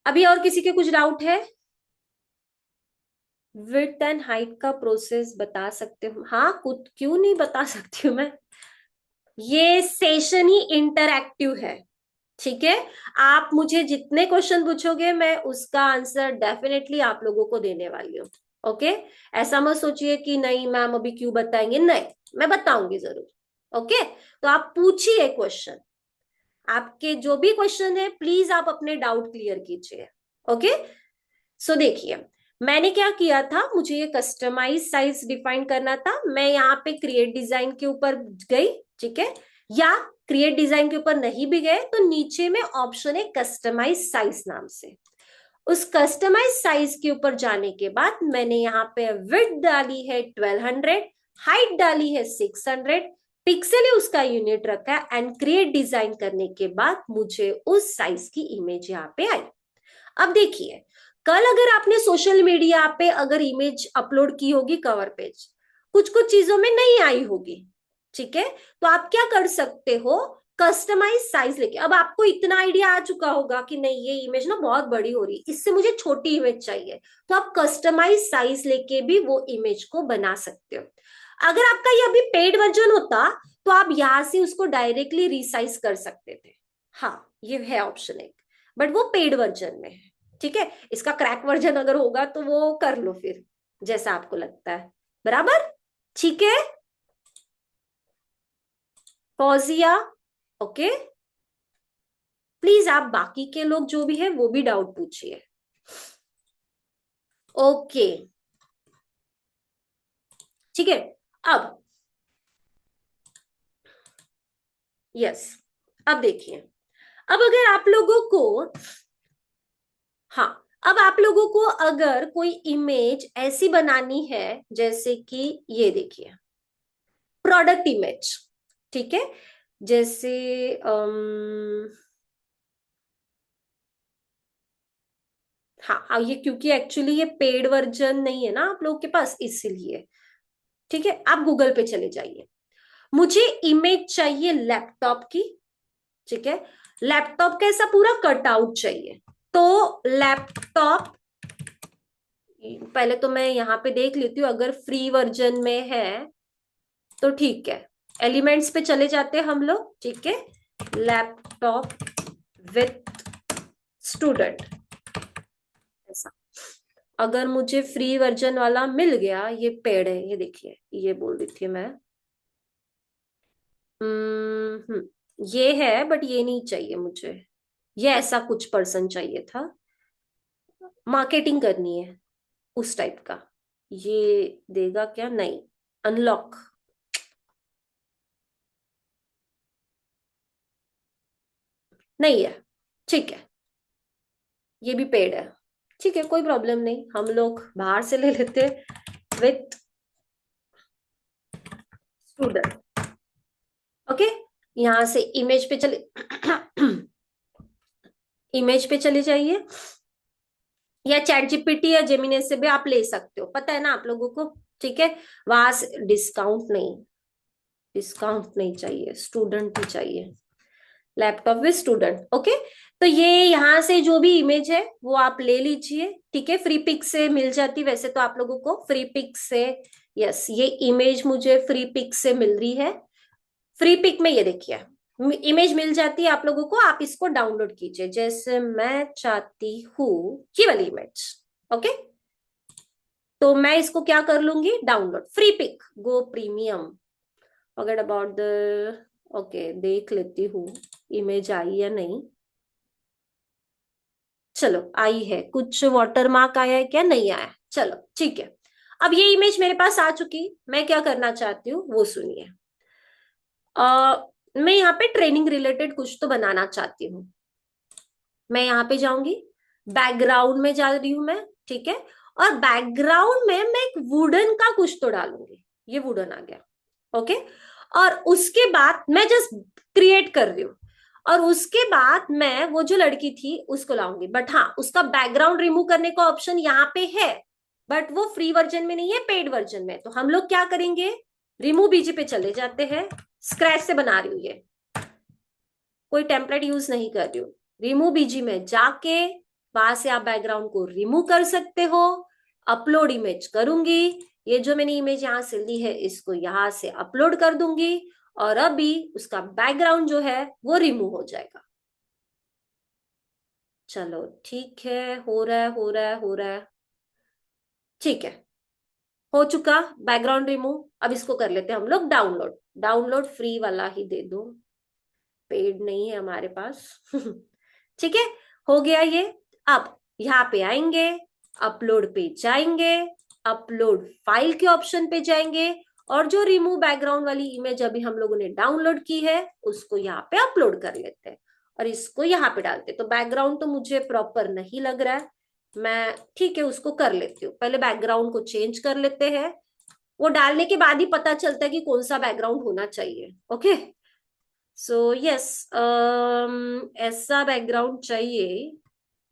अभी और किसी के कुछ डाउट है? विड्थ एंड हाइट का प्रोसेस बता सकते हो? हाँ, कुछ क्यों नहीं बता सकती हूँ मैं। ये सेशन ही इंटरएक्टिव है, ठीक है। आप मुझे जितने क्वेश्चन पूछोगे मैं उसका आंसर डेफिनेटली आप लोगों को देने वाली हूँ। ओके, ऐसा मत सोचिए कि नहीं मैम अभी क्यों बताएंगे, नहीं, मैं बताऊंगी जरूर। ओके, तो आप पूछिए क्वेश्चन, आपके जो भी क्वेश्चन है प्लीज आप अपने डाउट क्लियर कीजिए। ओके, सो देखिए, मैंने क्या किया था, मुझे ये कस्टमाइज साइज डिफाइन करना था, मैं यहाँ पे क्रिएट डिजाइन के ऊपर गई, ठीक है, या क्रिएट डिजाइन के ऊपर नहीं भी गए तो नीचे में ऑप्शन है कस्टमाइज साइज नाम से। उस कस्टमाइज साइज के ऊपर जाने के बाद मैंने यहाँ पे विड्थ डाली है 1200, हाइट डाली है 600, पिक्सल ही उसका यूनिट रखा है, एंड क्रिएट डिजाइन करने के बाद मुझे उस साइज की इमेज यहाँ पे आई। अब देखिए, कल अगर आपने सोशल मीडिया पे अगर इमेज अपलोड की होगी कवर पेज, कुछ कुछ चीजों में नहीं आई होगी, ठीक है, तो आप क्या कर सकते हो, कस्टमाइज साइज लेके, अब आपको इतना आइडिया आ चुका होगा कि नहीं ये इमेज ना बहुत बड़ी हो रही, इससे मुझे छोटी इमेज चाहिए, तो आप कस्टमाइज साइज लेके भी वो इमेज को बना सकते हो। अगर आपका ये अभी पेड वर्जन होता तो आप यहां से उसको डायरेक्टली रिसाइज कर सकते थे, हाँ ये है ऑप्शन एक, बट वो पेड वर्जन में है, ठीक है। इसका क्रैक वर्जन अगर होगा तो वो कर लो फिर, जैसा आपको लगता है, बराबर, ठीक है। फौजिया, ओके, प्लीज आप बाकी के लोग जो भी है वो भी डाउट पूछिए। ओके, ठीक है। अब यस, अब देखिए, अब अगर आप लोगों को, हाँ, अब आप लोगों को अगर कोई इमेज ऐसी बनानी है, जैसे कि ये देखिए प्रोडक्ट इमेज, ठीक है, जैसे हाँ, ये क्योंकि एक्चुअली ये पेड वर्जन नहीं है ना आप लोगों के पास, इसलिए। ठीक है, आप गूगल पे चले जाइए। मुझे इमेज चाहिए लैपटॉप की। ठीक है, लैपटॉप का ऐसा पूरा कटआउट चाहिए। तो लैपटॉप, पहले तो मैं यहाँ पे देख लेती हूँ, अगर फ्री वर्जन में है तो ठीक है। एलिमेंट्स पे चले जाते हैं हम लोग। ठीक है, लैपटॉप विथ स्टूडेंट, ऐसा। अगर मुझे फ्री वर्जन वाला मिल गया, ये पेड है, ये देखिए, ये बोल रही थी मैं। ये है, बट ये नहीं चाहिए मुझे। ये ऐसा कुछ पर्सन चाहिए था, मार्केटिंग करनी है उस टाइप का। ये देगा क्या? नहीं, अनलॉक। नहीं है। ठीक है, ये भी पेड है। ठीक है, कोई प्रॉब्लम नहीं, हम लोग बाहर से ले लेते विथ स्टूडेंट। ओके, यहां से इमेज पे चले इमेज पे चले जाइए, या चैट जीपीटी या जेमिनी से भी आप ले सकते हो, पता है ना आप लोगों को। ठीक है, वहां से डिस्काउंट नहीं, डिस्काउंट नहीं चाहिए, स्टूडेंट ही चाहिए। Laptop with student. ओके, तो ये यहाँ से जो भी इमेज है वो आप ले लीजिए। ठीक है, फ्री पिक से मिल जाती वैसे तो आप लोगों को, फ्री पिक से। यस, ये इमेज मुझे फ्री पिक से मिल रही है। फ्री पिक में ये देखिए, इमेज मिल जाती है आप लोगों को, आप इसको डाउनलोड कीजिए। जैसे मैं चाहती हूँ ये वाली इमेज। ओके, तो मैं इसको क्या कर लूंगी? Download, Freepik, go premium, forget about the. Okay, देख लेती हूँ इमेज आई या नहीं। चलो, आई है, कुछ वाटरमार्क आया है क्या? नहीं आया। चलो ठीक है, अब ये इमेज मेरे पास आ चुकी। मैं क्या करना चाहती हूँ वो सुनिए। मैं यहाँ पे ट्रेनिंग रिलेटेड कुछ तो बनाना चाहती हूँ। मैं यहाँ पे जाऊंगी, बैकग्राउंड में जा रही हूँ मैं। ठीक है, और बैकग्राउंड में मैं एक वुडन का कुछ तो डालूंगी। ये वुडन आ गया। ओके, और उसके बाद मैं जस्ट क्रिएट कर रही हूँ, और उसके बाद मैं वो जो लड़की थी उसको लाऊंगी। बट हाँ, उसका बैकग्राउंड रिमूव करने का ऑप्शन यहाँ पे है, बट वो फ्री वर्जन में नहीं है, पेड वर्जन में। तो हम लोग क्या करेंगे, रिमूव बीजी पे चले जाते हैं। स्क्रैच से बना रही हूँ ये, कोई टेम्पलेट यूज नहीं कर रही हूँ। रिमूव बीजी में जाके वहां से आप बैकग्राउंड को रिमूव कर सकते हो। अपलोड इमेज करूंगी, ये जो मैंने इमेज यहां से ली है इसको यहां से अपलोड कर दूंगी, और अभी उसका बैकग्राउंड जो है वो रिमूव हो जाएगा। चलो ठीक है, हो रहा है, हो रहा है, हो रहा है। ठीक है, हो चुका बैकग्राउंड रिमूव। अब इसको कर लेते हैं हम लोग डाउनलोड। डाउनलोड फ्री वाला ही दे दो, पेड नहीं है हमारे पास। ठीक है, हो गया ये। अब यहाँ पे आएंगे, अपलोड पे जाएंगे, अपलोड फाइल के ऑप्शन पे जाएंगे, और जो रिमूव बैकग्राउंड वाली इमेज अभी हम लोगों ने डाउनलोड की है उसको यहाँ पे अपलोड कर लेते हैं, और इसको यहाँ पे डालते हैं। तो बैकग्राउंड तो मुझे प्रॉपर नहीं लग रहा है, मैं ठीक है उसको कर लेती हूँ। पहले बैकग्राउंड को चेंज कर लेते हैं, वो डालने के बाद ही पता चलता है कि कौन सा बैकग्राउंड होना चाहिए। ओके, सो यस, ऐसा बैकग्राउंड चाहिए,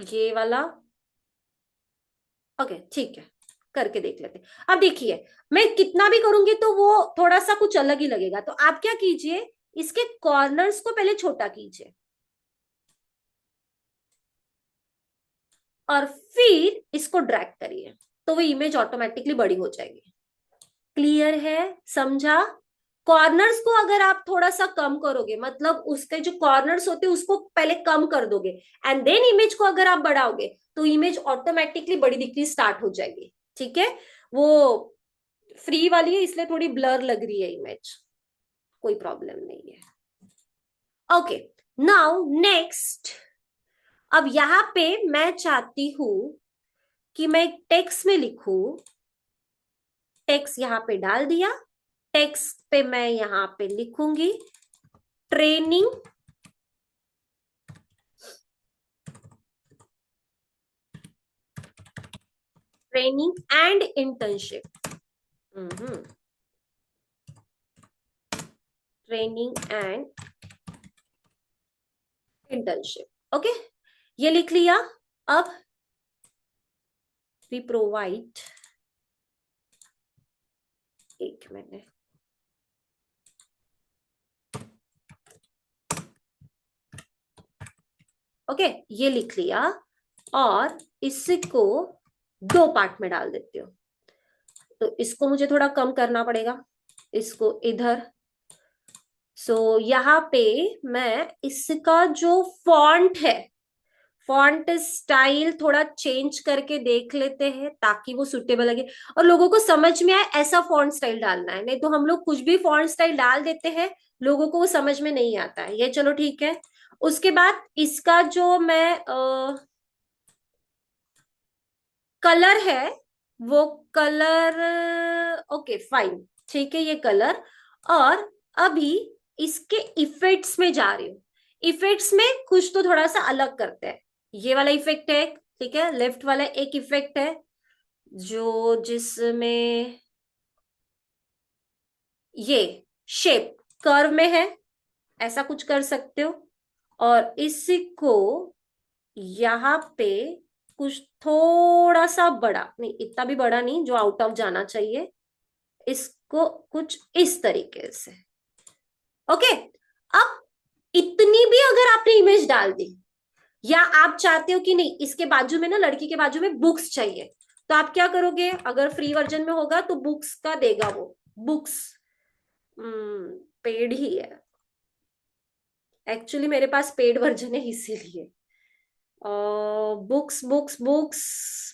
ये वाला। ओके ठीक है, करके देख लेते हैं। अब देखिए, मैं कितना भी करूंगी तो वो थोड़ा सा कुछ अलग ही लगेगा। तो आप क्या कीजिए, इसके कॉर्नर्स को पहले छोटा कीजिए, और फिर इसको ड्रैग करिए, तो वो इमेज ऑटोमेटिकली बड़ी हो जाएगी। क्लियर है? समझा? कॉर्नर्स को अगर आप थोड़ा सा कम करोगे, मतलब उसके जो कॉर्नर्स होते हैं उसको पहले कम कर दोगे, एंड देन इमेज को अगर आप बढ़ाओगे, तो इमेज ऑटोमेटिकली बड़ी दिखनी स्टार्ट हो जाएगी। ठीक है, वो फ्री वाली है इसलिए थोड़ी ब्लर लग रही है इमेज, कोई प्रॉब्लम नहीं है। Okay, now next. अब यहां पे मैं चाहती हूं कि मैं टेक्स्ट में लिखूं। टेक्स्ट यहां पे डाल दिया, टेक्स्ट पे मैं यहां पे लिखूंगी training training and internship. Training and internship. Okay, ये लिख लिया। अब वी प्रोवाइड, एक मिनट, ओके ये लिख लिया, और इसको दो पार्ट में डाल देती हूँ। तो इसको मुझे थोड़ा कम करना पड़ेगा, इसको इधर। सो यहाँ पे मैं इसका जो फॉन्ट है, फॉन्ट स्टाइल थोड़ा चेंज करके देख लेते हैं ताकि वो सुटेबल लगे और लोगों को समझ में आए, ऐसा फॉन्ट स्टाइल डालना है। नहीं तो हम लोग कुछ भी फॉन्ट स्टाइल डाल देते हैं, लोगों को वो समझ में नहीं आता है। ये चलो ठीक है। उसके बाद इसका जो मैं कलर है, वो कलर, ओके फाइन, ठीक है ये कलर। और अभी इसके इफेक्ट्स में जा रही हूँ। इफेक्ट्स में कुछ तो थोड़ा सा अलग करते हैं। ये वाला इफेक्ट है, ठीक है, लेफ्ट वाला एक इफेक्ट है जो जिसमें ये शेप कर्व में है, ऐसा कुछ कर सकते हो। और इसको यहाँ पे कुछ थोड़ा सा बड़ा, नहीं इतना भी बड़ा नहीं जो आउट ऑफ जाना चाहिए, इसको कुछ इस तरीके से। ओके, अब इतनी भी अगर आपने इमेज डाल दी, या आप चाहते हो कि नहीं इसके बाजू में ना, लड़की के बाजू में बुक्स चाहिए, तो आप क्या करोगे, अगर फ्री वर्जन में होगा तो बुक्स का देगा वो, बुक्स पेड ही है, एक्चुअली मेरे पास पेड वर्जन है इसीलिए। बुक्स बुक्स बुक्स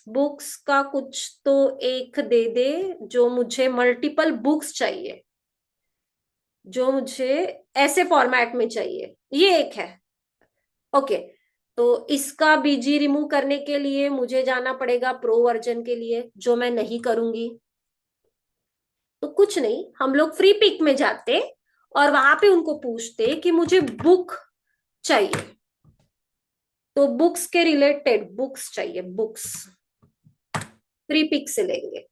बुक्स का कुछ तो एक दे दे, जो मुझे मल्टीपल बुक्स चाहिए, जो मुझे ऐसे फॉर्मेट में चाहिए, ये एक है। ओके, तो इसका बीजी रिमूव करने के लिए मुझे जाना पड़ेगा प्रो वर्जन के लिए, जो मैं नहीं करूंगी। तो कुछ नहीं, हम लोग फ्री पिक में जाते और वहां पे उनको पूछते कि मुझे बुक चाहिए, तो बुक्स के रिलेटेड बुक्स चाहिए, बुक्स फ्री पिक से लेंगे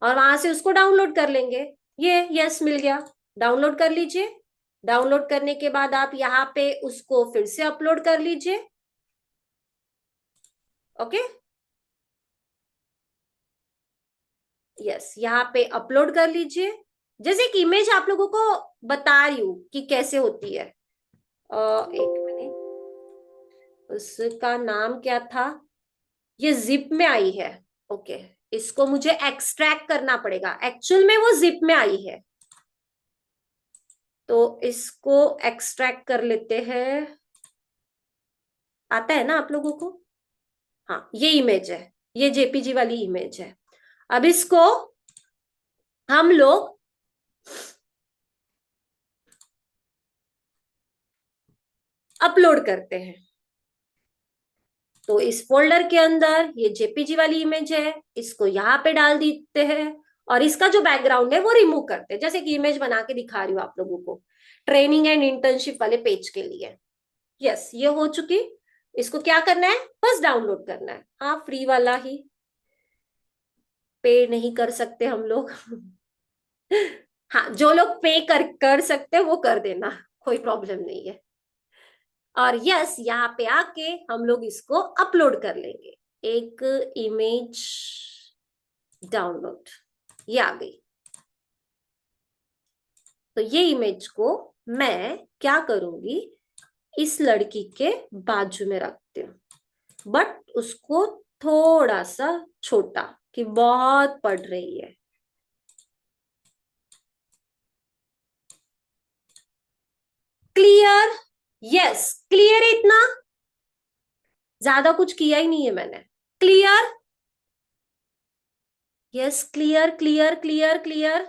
और वहां से उसको डाउनलोड कर लेंगे। ये यस मिल गया, डाउनलोड कर लीजिए। डाउनलोड करने के बाद आप यहाँ पे उसको फिर से अपलोड कर लीजिए। ओके, यस यहाँ पे अपलोड कर लीजिए। जैसे एक इमेज आप लोगों को बता रही हूं कि कैसे होती है। एक मिनट, उसका नाम क्या था, ये जिप में आई है। ओके, इसको मुझे एक्सट्रैक्ट करना पड़ेगा, एक्चुअल में वो जिप में आई है, तो इसको एक्सट्रैक्ट कर लेते हैं। आता है ना आप लोगों को? हाँ ये इमेज है, ये जेपीजी वाली इमेज है। अब इसको हम लोग अपलोड करते हैं। तो इस फोल्डर के अंदर ये जेपीजी वाली इमेज है, इसको यहाँ पे डाल देते हैं और इसका जो बैकग्राउंड है वो रिमूव करते हैं, जैसे कि इमेज बना के दिखा रही हूँ आप लोगों को ट्रेनिंग एंड इंटर्नशिप वाले पेज के लिए। यस ये हो चुकी। इसको क्या करना है, बस डाउनलोड करना है। हाँ फ्री वाला ही, पे नहीं कर सकते हम लोग। हाँ जो लोग पे कर सकते हैं वो कर देना, कोई प्रॉब्लम नहीं है। और यस यहाँ पे आके हम लोग इसको अपलोड कर लेंगे। एक इमेज डाउनलोड, ये आ गई। तो ये इमेज को मैं क्या करूंगी, इस लड़की के बाजू में रखती हूँ, बट उसको थोड़ा सा छोटा, कि बहुत पढ़ रही है। क्लियर? यस क्लियर है, इतना ज्यादा कुछ किया ही नहीं है मैंने। Clear? Yes clear clear clear clear.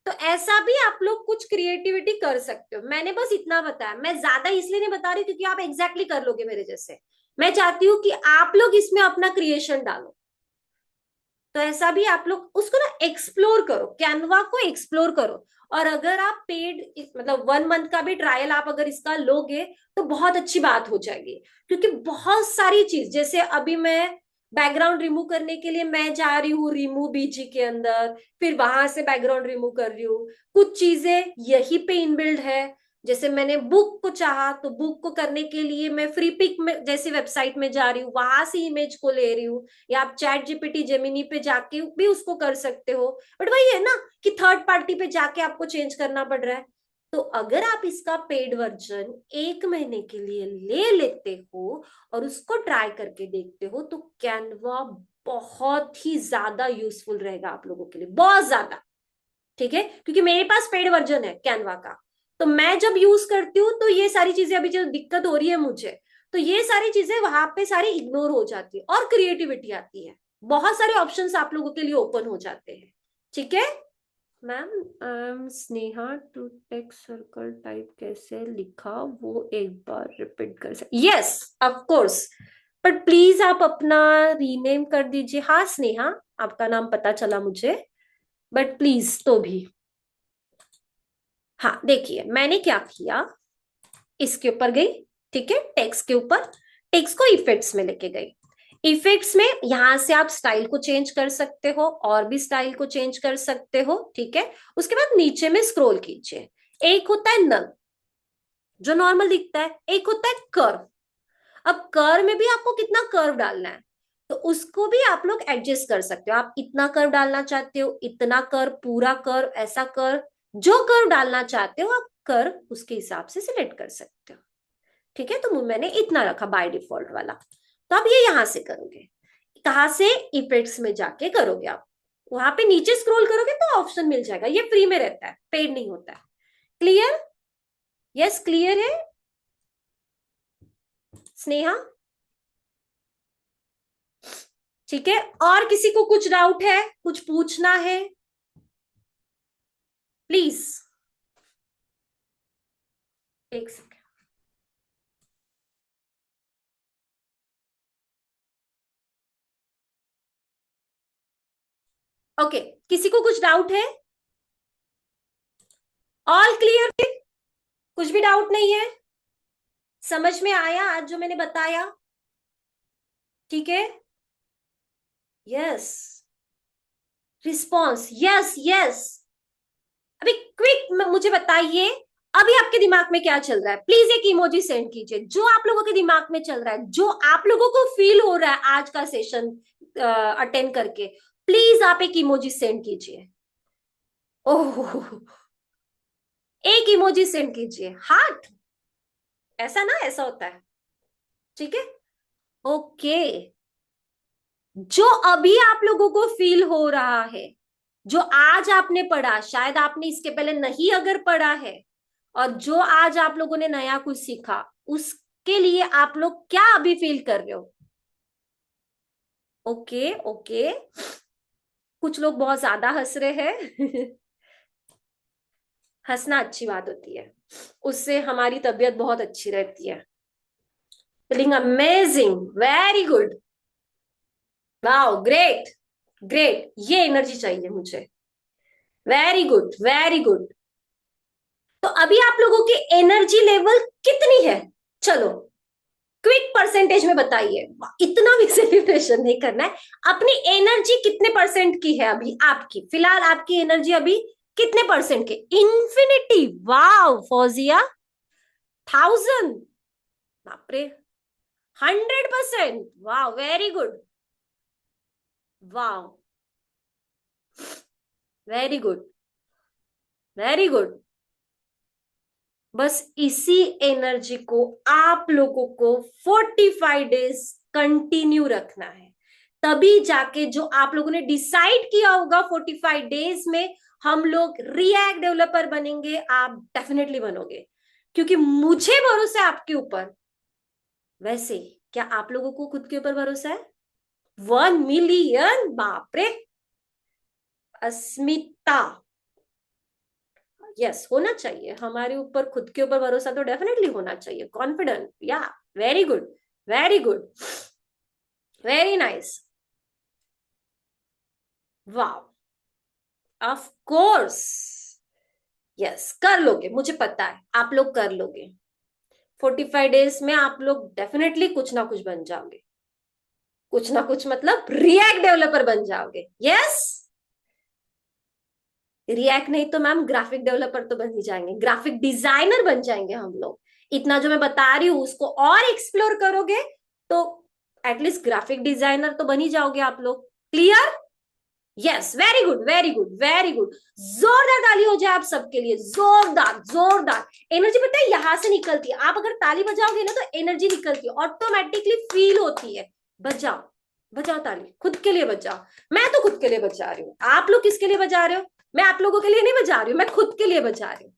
तो ऐसा भी आप लोग कुछ क्रिएटिविटी कर सकते हो, मैंने बस इतना बताया। मैं ज्यादा इसलिए नहीं बता रही क्योंकि आप एग्जैक्टली कर लोगे मेरे जैसे। मैं चाहती हूँ कि आप लोग इसमें अपना क्रिएशन डालो। तो ऐसा भी आप लोग उसको ना एक्सप्लोर करो, कैनवा को एक्सप्लोर करो। और अगर आप पेड मतलब 1 मंथ का भी ट्रायल आप अगर इसका लोगे तो बहुत अच्छी बात हो जाएगी। क्योंकि बहुत सारी चीज, जैसे अभी मैं बैकग्राउंड रिमूव करने के लिए मैं जा रही हूँ रिमूव बीजी के अंदर, फिर वहां से बैकग्राउंड रिमूव कर रही हूँ, कुछ चीजें यही पे इनबिल्ड है, जैसे मैंने बुक को चाहा तो बुक को करने के लिए मैं फ्री पिक में जैसी वेबसाइट में जा रही हूँ, वहां से इमेज को ले रही हूँ, या आप चैट जीपीटी जेमिनी पे जाके भी उसको कर सकते हो। बट वही है ना कि थर्ड पार्टी पे जाके आपको चेंज करना पड़ रहा है। तो अगर आप इसका पेड वर्जन 1 महीने के लिए ले लेते हो और उसको ट्राई करके देखते हो, तो कैनवा बहुत ही ज्यादा यूजफुल रहेगा आप लोगों के लिए, बहुत ज्यादा। ठीक है, क्योंकि मेरे पास पेड वर्जन है कैनवा का, तो मैं जब यूज करती हूँ तो ये सारी चीजें, अभी जो दिक्कत हो रही है मुझे, तो ये सारी चीजें वहां पे सारी इग्नोर हो जाती है और क्रिएटिविटी आती है, बहुत सारे ऑप्शंस आप लोगों के लिए ओपन हो जाते हैं। ठीक है ma'am, Sneha to text circle type कैसे लिखा वो एक बार रिपीट कर सकते? Yes, of course, but please आप अपना रीनेम कर दीजिए। हाँ स्नेहा, आपका नाम पता चला मुझे, बट प्लीज तो भी। हाँ देखिए मैंने क्या किया, इसके ऊपर गई, ठीक है, टेक्स्ट के ऊपर, टेक्स्ट को इफेक्ट्स में लेके गई। इफेक्ट्स में यहां से आप स्टाइल को चेंज कर सकते हो, और भी स्टाइल को चेंज कर सकते हो, ठीक है। उसके बाद नीचे में स्क्रॉल कीजिए, एक होता है नल जो नॉर्मल दिखता है, एक होता है कर्व। अब कर्व में भी आपको कितना कर्व डालना है, तो उसको भी आप लोग एडजस्ट कर सकते हो। आप इतना कर्व डालना चाहते हो, इतना कर्व, पूरा कर्व, ऐसा कर्व, जो कर्व डालना चाहते हो आप कर्व उसके हिसाब से सिलेक्ट कर सकते हो। ठीक है, तो मैंने इतना रखा बाय डिफॉल्ट वाला। तो आप ये यहां से करोगे, कहां से? इफेक्ट्स में जाके करोगे आप, वहां पे नीचे स्क्रॉल करोगे तो ऑप्शन मिल जाएगा, ये फ्री में रहता है, पेड नहीं होता है। क्लियर? यस क्लियर है स्नेहा? ठीक है, और किसी को कुछ डाउट है, कुछ पूछना है? प्लीज। एक सेकेंड। ओके, किसी को कुछ डाउट है? ऑल क्लियर है? कुछ भी डाउट नहीं है? समझ में आया आज जो मैंने बताया? ठीक है, यस, रिस्पॉन्स, यस यस। अभी क्विक मुझे बताइए, अभी आपके दिमाग में क्या चल रहा है? प्लीज एक इमोजी सेंड कीजिए, जो आप लोगों के दिमाग में चल रहा है, जो आप लोगों को फील हो रहा है आज का सेशन अटेंड करके, प्लीज आप एक इमोजी सेंड कीजिए। ओह, एक इमोजी सेंड कीजिए, हार्ट, ऐसा ना, ऐसा होता है। ठीक है, ओके। जो अभी आप लोगों को फील हो रहा है, जो आज आपने पढ़ा, शायद आपने इसके पहले नहीं अगर पढ़ा है, और जो आज आप लोगों ने नया कुछ सीखा, उसके लिए आप लोग क्या अभी फील कर रहे हो? ओके ओके, कुछ लोग बहुत ज्यादा हंस रहे हैं। हंसना अच्छी बात होती है, उससे हमारी तबीयत बहुत अच्छी रहती है। Feeling amazing, very good, wow, great great, ये एनर्जी चाहिए मुझे। Very good very good. तो अभी आप लोगों की एनर्जी लेवल कितनी है? चलो क्विक परसेंटेज में बताइए, इतना भी सेलिब्रेशन नहीं करना है। अपनी एनर्जी कितने परसेंट की है अभी आपकी, फिलहाल आपकी एनर्जी अभी कितने परसेंट के? इन्फिनिटी, वाव फौजिया, 1000, बापरे, 100%, वाव, वेरी गुड, वाव, वेरी गुड, वेरी गुड। बस इसी एनर्जी को आप लोगों को 45 डेज कंटिन्यू रखना है, तभी जाके जो आप लोगों ने डिसाइड किया होगा 45 डेज में हम लोग रिएक्ट डेवलपर बनेंगे, आप डेफिनेटली बनोगे, क्योंकि मुझे भरोसा है आपके ऊपर। वैसे क्या आप लोगों को खुद के ऊपर भरोसा है? 1 मिलियन, बाप रे, अस्मिता, यस होना चाहिए हमारे ऊपर, खुद के ऊपर भरोसा तो डेफिनेटली होना चाहिए, कॉन्फिडेंट, या, very good very good, very nice, वाह, ऑफ कोर्स, यस कर लोगे, मुझे पता है आप लोग कर लोगे। 45 डेज में आप लोग डेफिनेटली कुछ ना कुछ बन जाओगे, कुछ ना कुछ मतलब रिएक्ट डेवलपर बन जाओगे। यस, रिएक्ट नहीं तो मैम ग्राफिक डेवलपर तो बन ही जाएंगे, ग्राफिक डिजाइनर बन जाएंगे हम लोग। इतना जो मैं बता रही हूँ उसको और एक्सप्लोर करोगे तो एटलीस्ट ग्राफिक डिजाइनर तो बन ही जाओगे आप लोग। Clear? Yes, very good very good very good. जोरदार ताली हो जाए आप सबके लिए, जोरदार जोरदार। एनर्जी पता है यहां से निकलती है, आप अगर ताली बजाओगे ना तो एनर्जी निकलती है, ऑटोमेटिकली फील होती है। बजाओ, बजाओ ताली, खुद के लिए बजाओ। मैं तो खुद के लिए बजा रही हूँ, आप लोग किसके लिए बजा रहे हो? मैं आप लोगों के लिए नहीं बजा रही हूँ, मैं खुद के लिए बजा रही हूँ।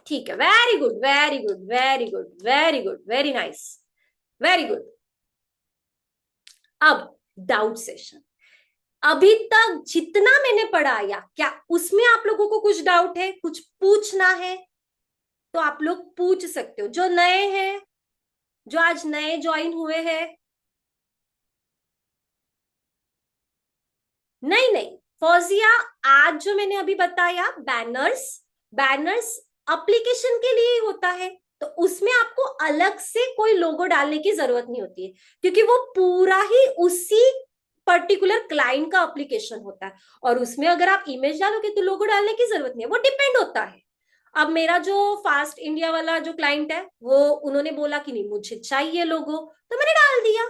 ठीक है, very good very good very good very good, very nice, very good. अब डाउट सेशन। अभी तक जितना मैंने पढ़ाया, क्या उसमें आप लोगों को कुछ डाउट है, कुछ पूछना है तो आप लोग पूछ सकते हो। जो नए हैं, जो आज नए ज्वाइन हुए हैं, नहीं नहीं फौजिया, आज जो मैंने अभी बताया बैनर्स, बैनर्स एप्लीकेशन के लिए ही होता है, तो उसमें आपको अलग से कोई लोगो डालने की जरूरत नहीं होती है, क्योंकि वो पूरा ही उसी पर्टिकुलर क्लाइंट का एप्लीकेशन होता है। और उसमें अगर आप इमेज डालोगे तो लोगो डालने की जरूरत नहीं है, वो डिपेंड होता है। अब मेरा जो फास्ट इंडिया वाला जो क्लाइंट है, वो उन्होंने बोला कि नहीं मुझे चाहिए लोगो, तो मैंने डाल दिया।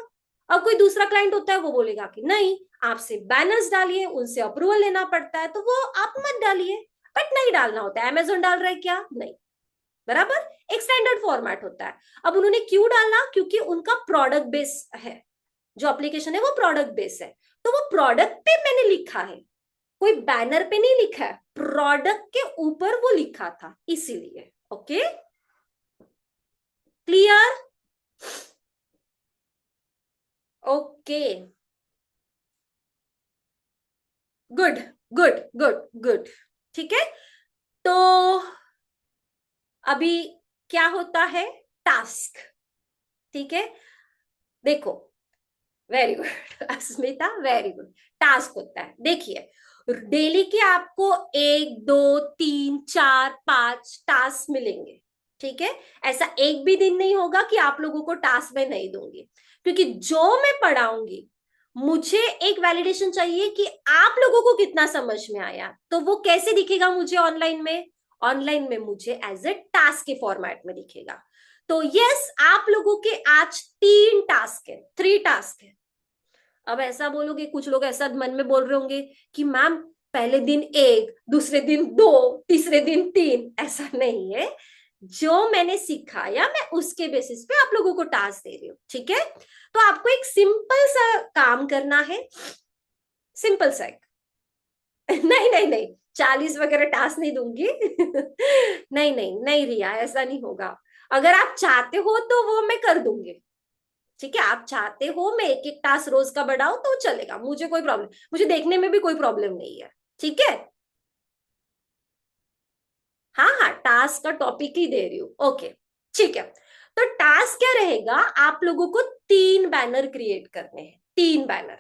अब कोई दूसरा क्लाइंट होता है वो बोलेगा कि नहीं आपसे बैनर्स डालिए, उनसे अप्रूवल लेना पड़ता है, तो वो आप मत डालिए। बट नहीं डालना होता है, अमेजोन डाल रहा है क्या? नहीं, बराबर एक स्टैंडर्ड फॉर्मेट होता है। अब उन्होंने क्यों डाला? क्योंकि उनका प्रोडक्ट बेस है, जो एप्लीकेशन है वो प्रोडक्ट बेस है, तो वो प्रोडक्ट पे मैंने लिखा है, कोई बैनर पे नहीं लिखा है, प्रोडक्ट के ऊपर वो लिखा था इसीलिए। Okay, clear? Okay, good good good good. ठीक है, तो अभी क्या होता है? टास्क। ठीक है, देखो, वेरी गुड अस्मिता, वेरी गुड। टास्क होता है, देखिए डेली के आपको 1 2 3 4 5 टास्क मिलेंगे। ठीक है, ऐसा एक भी दिन नहीं होगा कि आप लोगों को टास्क में नहीं दूंगी, क्योंकि जो मैं पढ़ाऊंगी मुझे एक वैलिडेशन चाहिए कि आप लोगों को कितना समझ में आया। तो वो कैसे दिखेगा मुझे ऑनलाइन में? ऑनलाइन में मुझे एज ए टास्क के फॉर्मेट में दिखेगा। तो यस, आप लोगों के आज 3 टास्क है, 3 टास्क है। अब ऐसा बोलोगे, कुछ लोग ऐसा मन में बोल रहे होंगे कि मैम पहले दिन 1, दूसरे दिन 2, तीसरे दिन 3, ऐसा नहीं है। जो मैंने सिखाया मैं उसके बेसिस पे आप लोगों को टास्क दे रही हूँ। ठीक है, तो आपको एक सिंपल सा काम करना है, सिंपल सा एक नहीं नहीं नहीं, 40 वगैरह टास्क नहीं दूंगी नहीं नहीं नहीं रिया, ऐसा नहीं होगा। अगर आप चाहते हो तो वो मैं कर दूंगी। ठीक है, आप चाहते हो मैं एक एक टास्क रोज का बढ़ाऊं तो चलेगा, मुझे कोई प्रॉब्लम, मुझे देखने में भी कोई प्रॉब्लम नहीं है। ठीक है, हाँ हाँ, टास्क का टॉपिक ही दे रही हूँ। ओके, ठीक है। तो टास्क क्या रहेगा? आप लोगों को 3 बैनर क्रिएट करने हैं, 3 बैनर।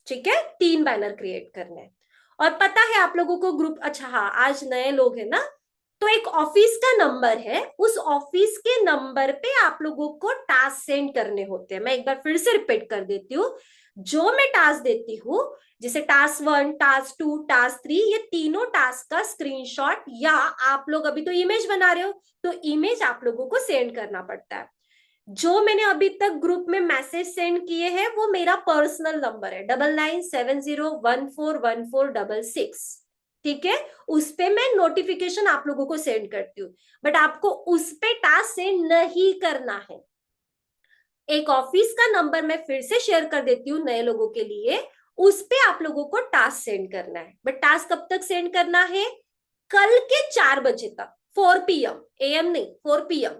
ठीक है, 3 बैनर क्रिएट करने हैं। और पता है आप लोगों को ग्रुप, अच्छा हाँ आज नए लोग हैं ना, तो एक ऑफिस का नंबर है, उस ऑफिस के नंबर पे आप लोगों को टास्क सेंड करने होते हैं। मैं एक बार फिर से रिपीट कर देती हूँ, जो मैं टास्क देती हूँ, जैसे टास्क 1, टास्क 2, टास्क 3, ये तीनों टास्क का स्क्रीनशॉट, या आप लोग अभी तो इमेज बना रहे हो तो इमेज आप लोगों को सेंड करना पड़ता है। जो मैंने अभी तक ग्रुप में मैसेज सेंड किए हैं वो मेरा पर्सनल नंबर है, 9970141466। ठीक है, उस पे मैं नोटिफिकेशन आप लोगों को सेंड करती हूँ, बट आपको उस पे टास्क सेंड नहीं करना है। एक ऑफिस का नंबर मैं फिर से शेयर कर देती हूँ नए लोगों के लिए, उस पे आप लोगों को टास्क सेंड करना है। बट टास्क कब तक सेंड करना है? कल के 4 बजे तक, 4 PM, AM नहीं, 4 PM।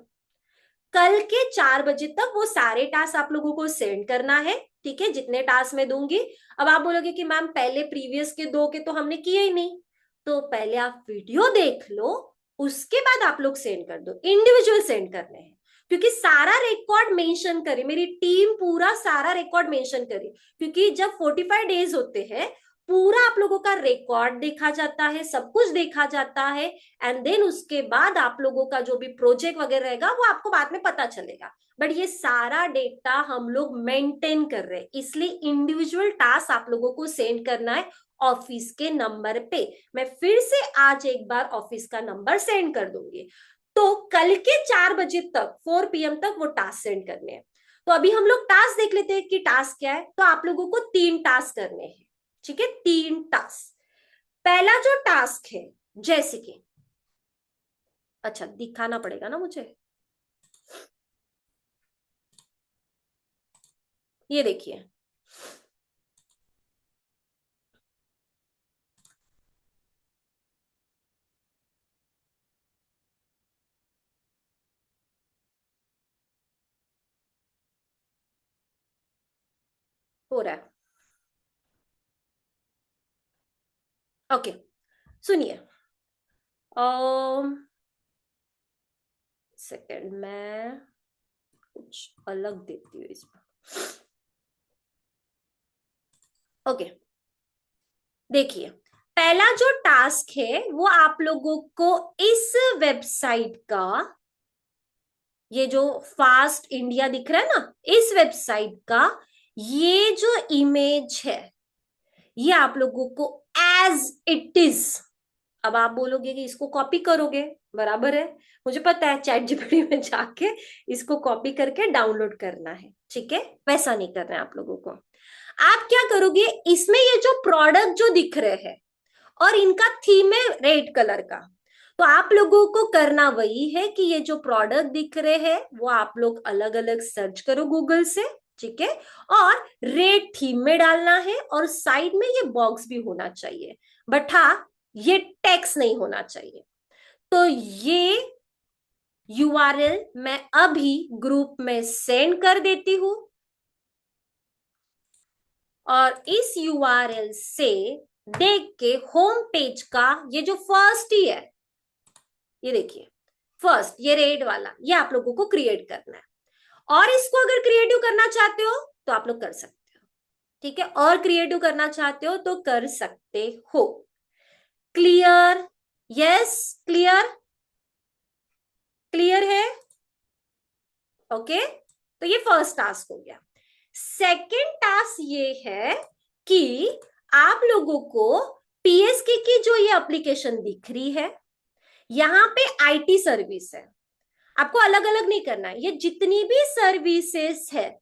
कल के 4 बजे तक वो सारे टास्क आप लोगों को सेंड करना है। ठीक है, जितने टास्क मैं दूंगी। अब आप बोलोगे कि मैम पहले प्रीवियस के 2 के तो हमने किए ही नहीं, तो पहले आप वीडियो देख लो, उसके बाद आप लोग सेंड कर दो, इंडिविजुअल सेंड करने हैं। क्योंकि सारा रिकॉर्ड मेंशन करे, मेरी टीम पूरा सारा रिकॉर्ड मेंशन करे, क्योंकि जब 45 डेज होते हैं पूरा आप लोगों का रिकॉर्ड देखा जाता है, सब कुछ देखा जाता है, एंड देन उसके बाद आप लोगों का जो भी प्रोजेक्ट वगैरह रहेगा वो आपको बाद में पता चलेगा। बट ये सारा डेटा हम लोग मेंटेन कर रहे हैं, इसलिए इंडिविजुअल टास्क आप लोगों को सेंड करना है, ऑफिस के नंबर पे। मैं फिर से आज एक बार ऑफिस का नंबर सेंड कर दूंगी। तो कल के 4 बजे तक, 4 PM तक वो टास्क सेंड करने हैं। तो अभी हम लोग टास्क देख लेते हैं कि टास्क क्या है। तो आप लोगों को 3 टास्क करने हैं, ठीक है, 3 टास्क। पहला जो टास्क है, जैसे कि, अच्छा दिखाना पड़ेगा ना मुझे, ये देखिए, हो रहा है। ओके, सुनिए, सेकंड में कुछ अलग देती हूँ इसमें। ओके, देखिए, पहला जो टास्क है वो आप लोगों को इस वेबसाइट का, ये जो फास्ट इंडिया दिख रहा है ना, इस वेबसाइट का ये जो इमेज है, ये आप लोगों को एज इट इज, अब आप बोलोगे कि इसको कॉपी करोगे, बराबर है, मुझे पता है, चैट जीपीटी में जाके इसको कॉपी करके डाउनलोड करना है, ठीक है, वैसा नहीं करना है आप लोगों को। आप क्या करोगे, इसमें ये जो प्रोडक्ट जो दिख रहे हैं और इनका थीम है रेड कलर का, तो आप लोगों को करना वही है कि ये जो प्रोडक्ट दिख रहे हैं वो आप लोग अलग अलग सर्च करो गूगल से, ठीक है, और रेड थीम में डालना है, और साइड में ये बॉक्स भी होना चाहिए, बट हाँ, ये टेक्स्ट नहीं होना चाहिए। तो ये यूआरएल मैं अभी ग्रुप में सेंड कर देती हूं, और इस यूआरएल से देख के होम पेज का ये जो फर्स्ट ही है, ये देखिए, फर्स्ट ये रेड वाला, ये आप लोगों को क्रिएट करना है। और इसको अगर क्रिएटिव करना चाहते हो तो आप लोग कर सकते हो, ठीक है, और क्रिएटिव करना चाहते हो तो कर सकते हो। क्लियर? यस, क्लियर, क्लियर है। ओके, तो ये फर्स्ट टास्क हो गया। सेकंड टास्क ये है कि आप लोगों को पीएसके की जो ये एप्लीकेशन दिख रही है, यहां पे आईटी सर्विस है, आपको अलग अलग नहीं करना है, ये जितनी भी सर्विसेज है,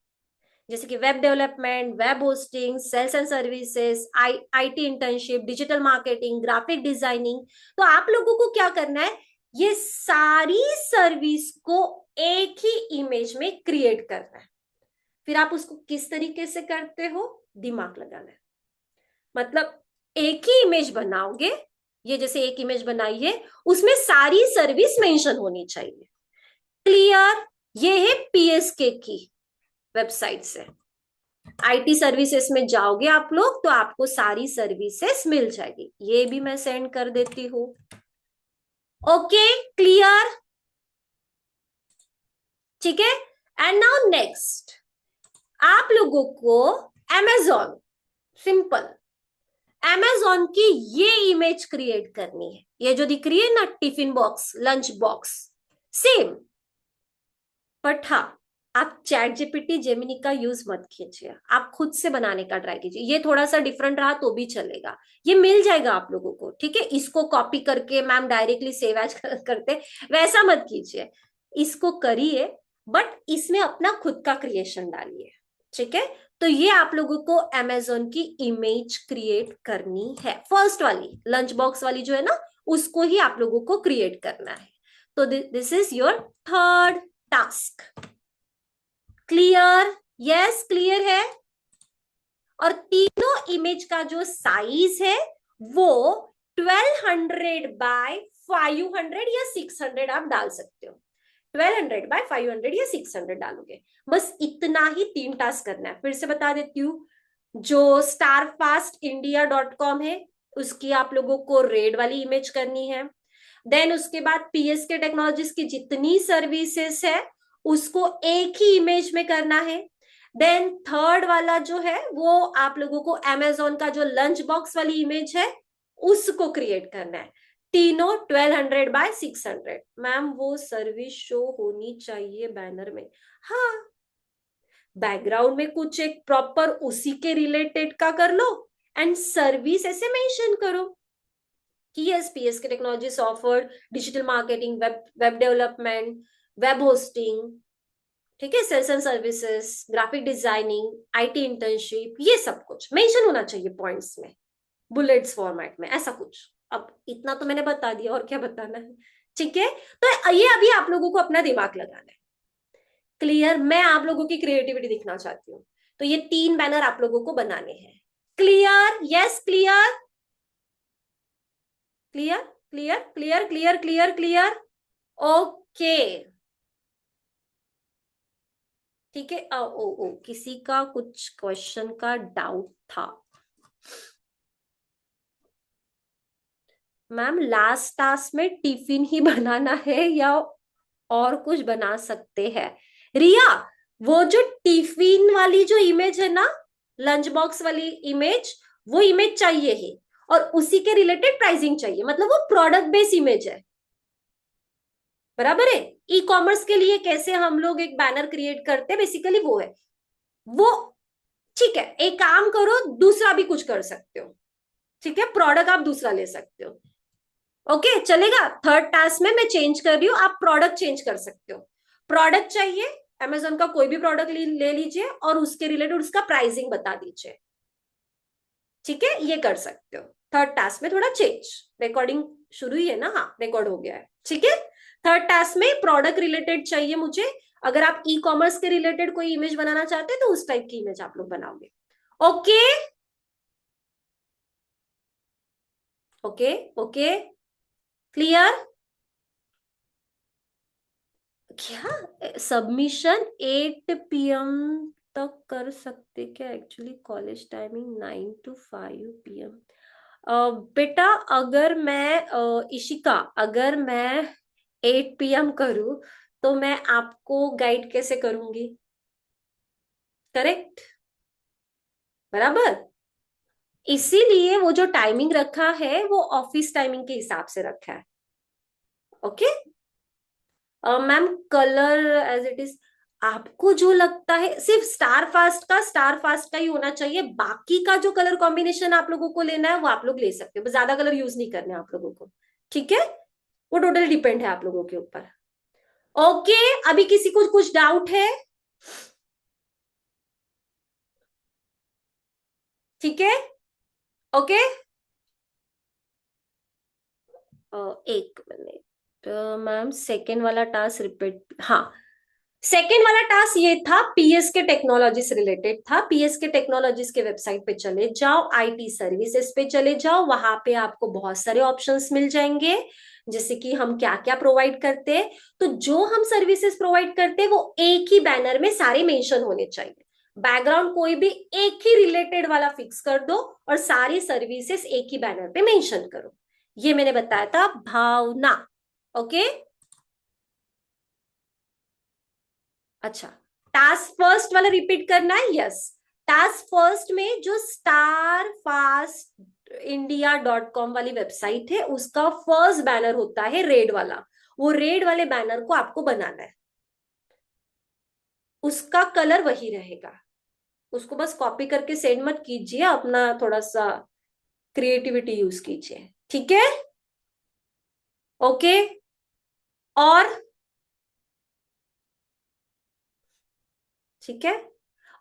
जैसे कि web development, web hosting, sales and services, IT internship, digital marketing, graphic designing, तो आप लोगों को क्या करना है, ये सारी सर्विस को एक ही इमेज में क्रिएट करना है। फिर आप उसको किस तरीके से करते हो, दिमाग लगाना है, मतलब एक ही इमेज बनाओगे, ये जैसे एक इमेज बनाई है, उसमें सारी सर्विस मेंशन होनी चाहिए। क्लियर? ये है पीएसके की वेबसाइट से, आईटी सर्विसेज में जाओगे आप लोग तो आपको सारी सर्विसेज मिल जाएगी, ये भी मैं सेंड कर देती हूँ। ओके, क्लियर, ठीक है। एंड नाउ नेक्स्ट, आप लोगों को अमेजॉन, सिंपल अमेजॉन की ये इमेज क्रिएट करनी है, ये जो दिख रही है ना, tiffin box, lunch box, same, but हाँ, आप चैट जीपीटी जेमिनी का यूज मत कीजिए, आप खुद से बनाने का ट्राई कीजिए, ये थोड़ा सा डिफरेंट रहा तो भी चलेगा, ये मिल जाएगा आप लोगों को, ठीक है, इसको कॉपी करके मैम डायरेक्टली सेव एज करते, वैसा मत कीजिए, इसको करिए, बट इसमें अपना खुद का क्रिएशन डालिए, ठीक है। तो ये आप लोगों को अमेजोन की इमेज क्रिएट करनी है, फर्स्ट वाली लंच बॉक्स वाली जो है ना, उसको ही आप लोगों को क्रिएट करना है। तो this is your third task. Clear? Yes, clear है। और तीनों इमेज का जो साइज है वो 1200 बाय 500 या 600 आप डाल सकते हो, 1200 बाय 500 या 600 डालोगे, बस इतना ही 3 टास्क करना है। फिर से बता देती हूँ, जो starfastindia.com है उसकी आप लोगों को रेड वाली इमेज करनी है, देन उसके बाद पीएसके टेक्नोलॉजीज की जितनी सर्विसेज है उसको एक ही इमेज में करना है, देन थर्ड वाला जो है वो आप लोगों को अमेजोन का जो लंच बॉक्स वाली इमेज है उसको क्रिएट करना है, तीनों 1200 बाय 600। मैम वो सर्विस शो होनी चाहिए बैनर में, हाँ, बैकग्राउंड में कुछ एक प्रॉपर उसी के रिलेटेड का कर लो, एंड सर्विस ऐसे मेंशन करो कि yes PSK Technologies offered digital marketing, web development, web hosting, ठीक है, sales and services, graphic designing, IT internship, ये सब कुछ मेंशन होना चाहिए पॉइंट्स में, बुलेट्स फॉर्मेट में, ऐसा कुछ। अब इतना तो मैंने बता दिया, और क्या बताना है, ठीक है। तो ये अभी आप लोगों को अपना दिमाग लगाना है। क्लियर? मैं आप लोगों की क्रिएटिविटी दिखना चाहती हूँ। तो ये 3 बैनर आप लोगों को बनाने हैं। Clear? Yes, clear, clear, clear, clear, clear, clear, clear. Okay, ठीक है। ओ ओ ओ किसी का कुछ क्वेश्चन का डाउट था? मैम लास्ट टास्क में टिफिन ही बनाना है या और कुछ बना सकते हैं? रिया, वो जो टिफिन वाली जो इमेज है ना, लंच बॉक्स वाली इमेज, वो इमेज चाहिए ही, और उसी के रिलेटेड प्राइसिंग चाहिए, मतलब वो प्रोडक्ट बेस्ड इमेज है, बराबर है। ई कॉमर्स के लिए कैसे हम लोग एक बैनर क्रिएट करते हैं, बेसिकली वो है वो। ठीक है, एक काम करो, दूसरा भी कुछ कर सकते हो, ठीक है, प्रोडक्ट आप दूसरा ले सकते हो। ओके, चलेगा। थर्ड टास्क में मैं चेंज कर रही हूँ, आप प्रोडक्ट चेंज कर सकते हो। प्रोडक्ट चाहिए, अमेजोन का कोई भी प्रोडक्ट ले लीजिए और उसके रिलेटेड उसका प्राइसिंग बता दीजिए, ठीक है, ये कर सकते हो। थर्ड टास्क में थोड़ा चेंज, रिकॉर्डिंग शुरू ही है ना, हाँ रिकॉर्ड हो गया है, ठीक है। थर्ड टास्क में प्रोडक्ट रिलेटेड चाहिए मुझे। अगर आप ई कॉमर्स के रिलेटेड कोई इमेज बनाना चाहते हैं तो उस टाइप की इमेज आप लोग बनाओगे। Okay, okay, okay, clear? क्या सबमिशन 8 PM तक कर सकते क्या? Actually college timing 9 to 5 PM। बेटा, अगर मैं इशिका, अगर मैं 8 PM करूं तो मैं आपको गाइड कैसे करूंगी? करेक्ट, बराबर। इसीलिए वो जो टाइमिंग रखा है वो ऑफिस टाइमिंग के हिसाब से रखा है। Okay ma'am, colour as it is, आपको जो लगता है, सिर्फ स्टार फास्ट का ही होना चाहिए। बाकी का जो कलर कॉम्बिनेशन आप लोगों को लेना है वो आप लोग ले सकते हो, ज्यादा कलर यूज नहीं करने आप लोगों को, ठीक है। वो टोटल डिपेंड है आप लोगों के ऊपर। ओके, अभी किसी को कुछ डाउट है? ठीक है, ओके। एक मिनट मैम, सेकेंड वाला टास्क रिपीट, हाँ, सेकेंड वाला टास्क ये था, पीएसके टेक्नोलॉजी से रिलेटेड था। पीएसके टेक्नोलॉजीज के वेबसाइट पे चले जाओ, आईटी सर्विसेज पे चले जाओ, वहां पे आपको बहुत सारे ऑप्शंस मिल जाएंगे, जैसे कि हम क्या क्या प्रोवाइड करते हैं। तो जो हम सर्विसेज प्रोवाइड करते हैं वो एक ही बैनर में सारे मेंशन होने चाहिए। बैकग्राउंड कोई भी एक ही रिलेटेड वाला फिक्स कर दो और सारी सर्विसेज एक ही बैनर पे मेंशन करो। ये मैंने बताया था, भावना। ओके, अच्छा, टास्क फर्स्ट वाला रिपीट करना है, यस। टास्क फर्स्ट में जो स्टार फास्ट इंडिया.com वाली वेबसाइट है, उसका फर्स्ट बैनर होता है रेड वाला। वो रेड वाले बैनर को आपको बनाना है, उसका कलर वही रहेगा। उसको बस कॉपी करके सेंड मत कीजिए, अपना थोड़ा सा क्रिएटिविटी यूज कीजिए, ठीक है। ओके, और ठीक है।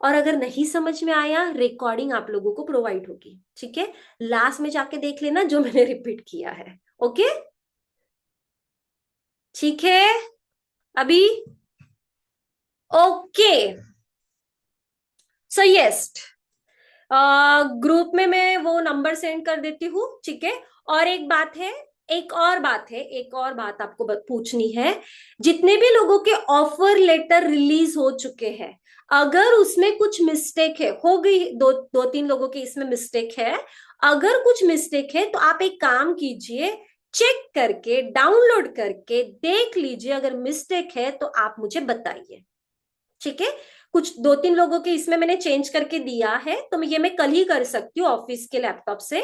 और अगर नहीं समझ में आया, रिकॉर्डिंग आप लोगों को प्रोवाइड होगी, ठीक है। लास्ट में जाके देख लेना जो मैंने रिपीट किया है। ओके, ठीक है। अभी ओके, सो यस, ग्रुप में मैं वो नंबर सेंड कर देती हूँ, ठीक है। और एक बात है, एक और बात आपको पूछनी है। जितने भी लोगों के ऑफर लेटर रिलीज हो चुके हैं, अगर उसमें कुछ मिस्टेक है, हो गई, दो तीन लोगों के इसमें मिस्टेक है, अगर कुछ मिस्टेक है तो आप एक काम कीजिए, चेक करके डाउनलोड करके देख लीजिए, अगर मिस्टेक है तो आप मुझे बताइए, ठीक है। कुछ दो तीन लोगों के इसमें मैंने चेंज करके दिया है, तो ये मैं कल ही कर सकती हूँ ऑफिस के लैपटॉप से।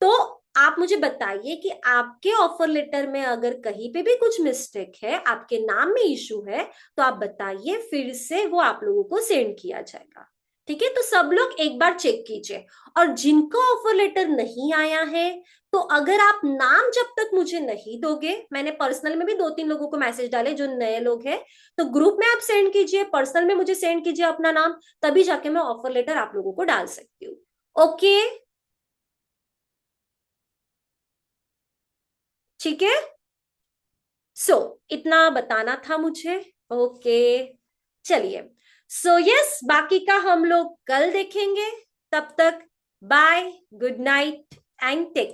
तो आप मुझे बताइए कि आपके ऑफर लेटर में अगर कहीं पे भी कुछ मिस्टेक है, आपके नाम में इशू है, तो आप बताइए, फिर से वो आप लोगों को सेंड किया जाएगा, ठीक है, तो सब लोग एक बार चेक कीजिए। और जिनका ऑफर लेटर नहीं आया है, तो अगर आप नाम जब तक मुझे नहीं दोगे, मैंने पर्सनल में भी 2-3 लोगों को मैसेज डाले जो नए लोग हैं, तो ग्रुप में आप सेंड कीजिए, पर्सनल में मुझे सेंड कीजिए अपना नाम, तभी जाके मैं ऑफर लेटर आप लोगों को डाल सकती हूँ। ओके, ठीक है। सो इतना बताना था मुझे। ओके, चलिए। सो यस, बाकी का हम लोग कल देखेंगे। तब तक bye, good night and take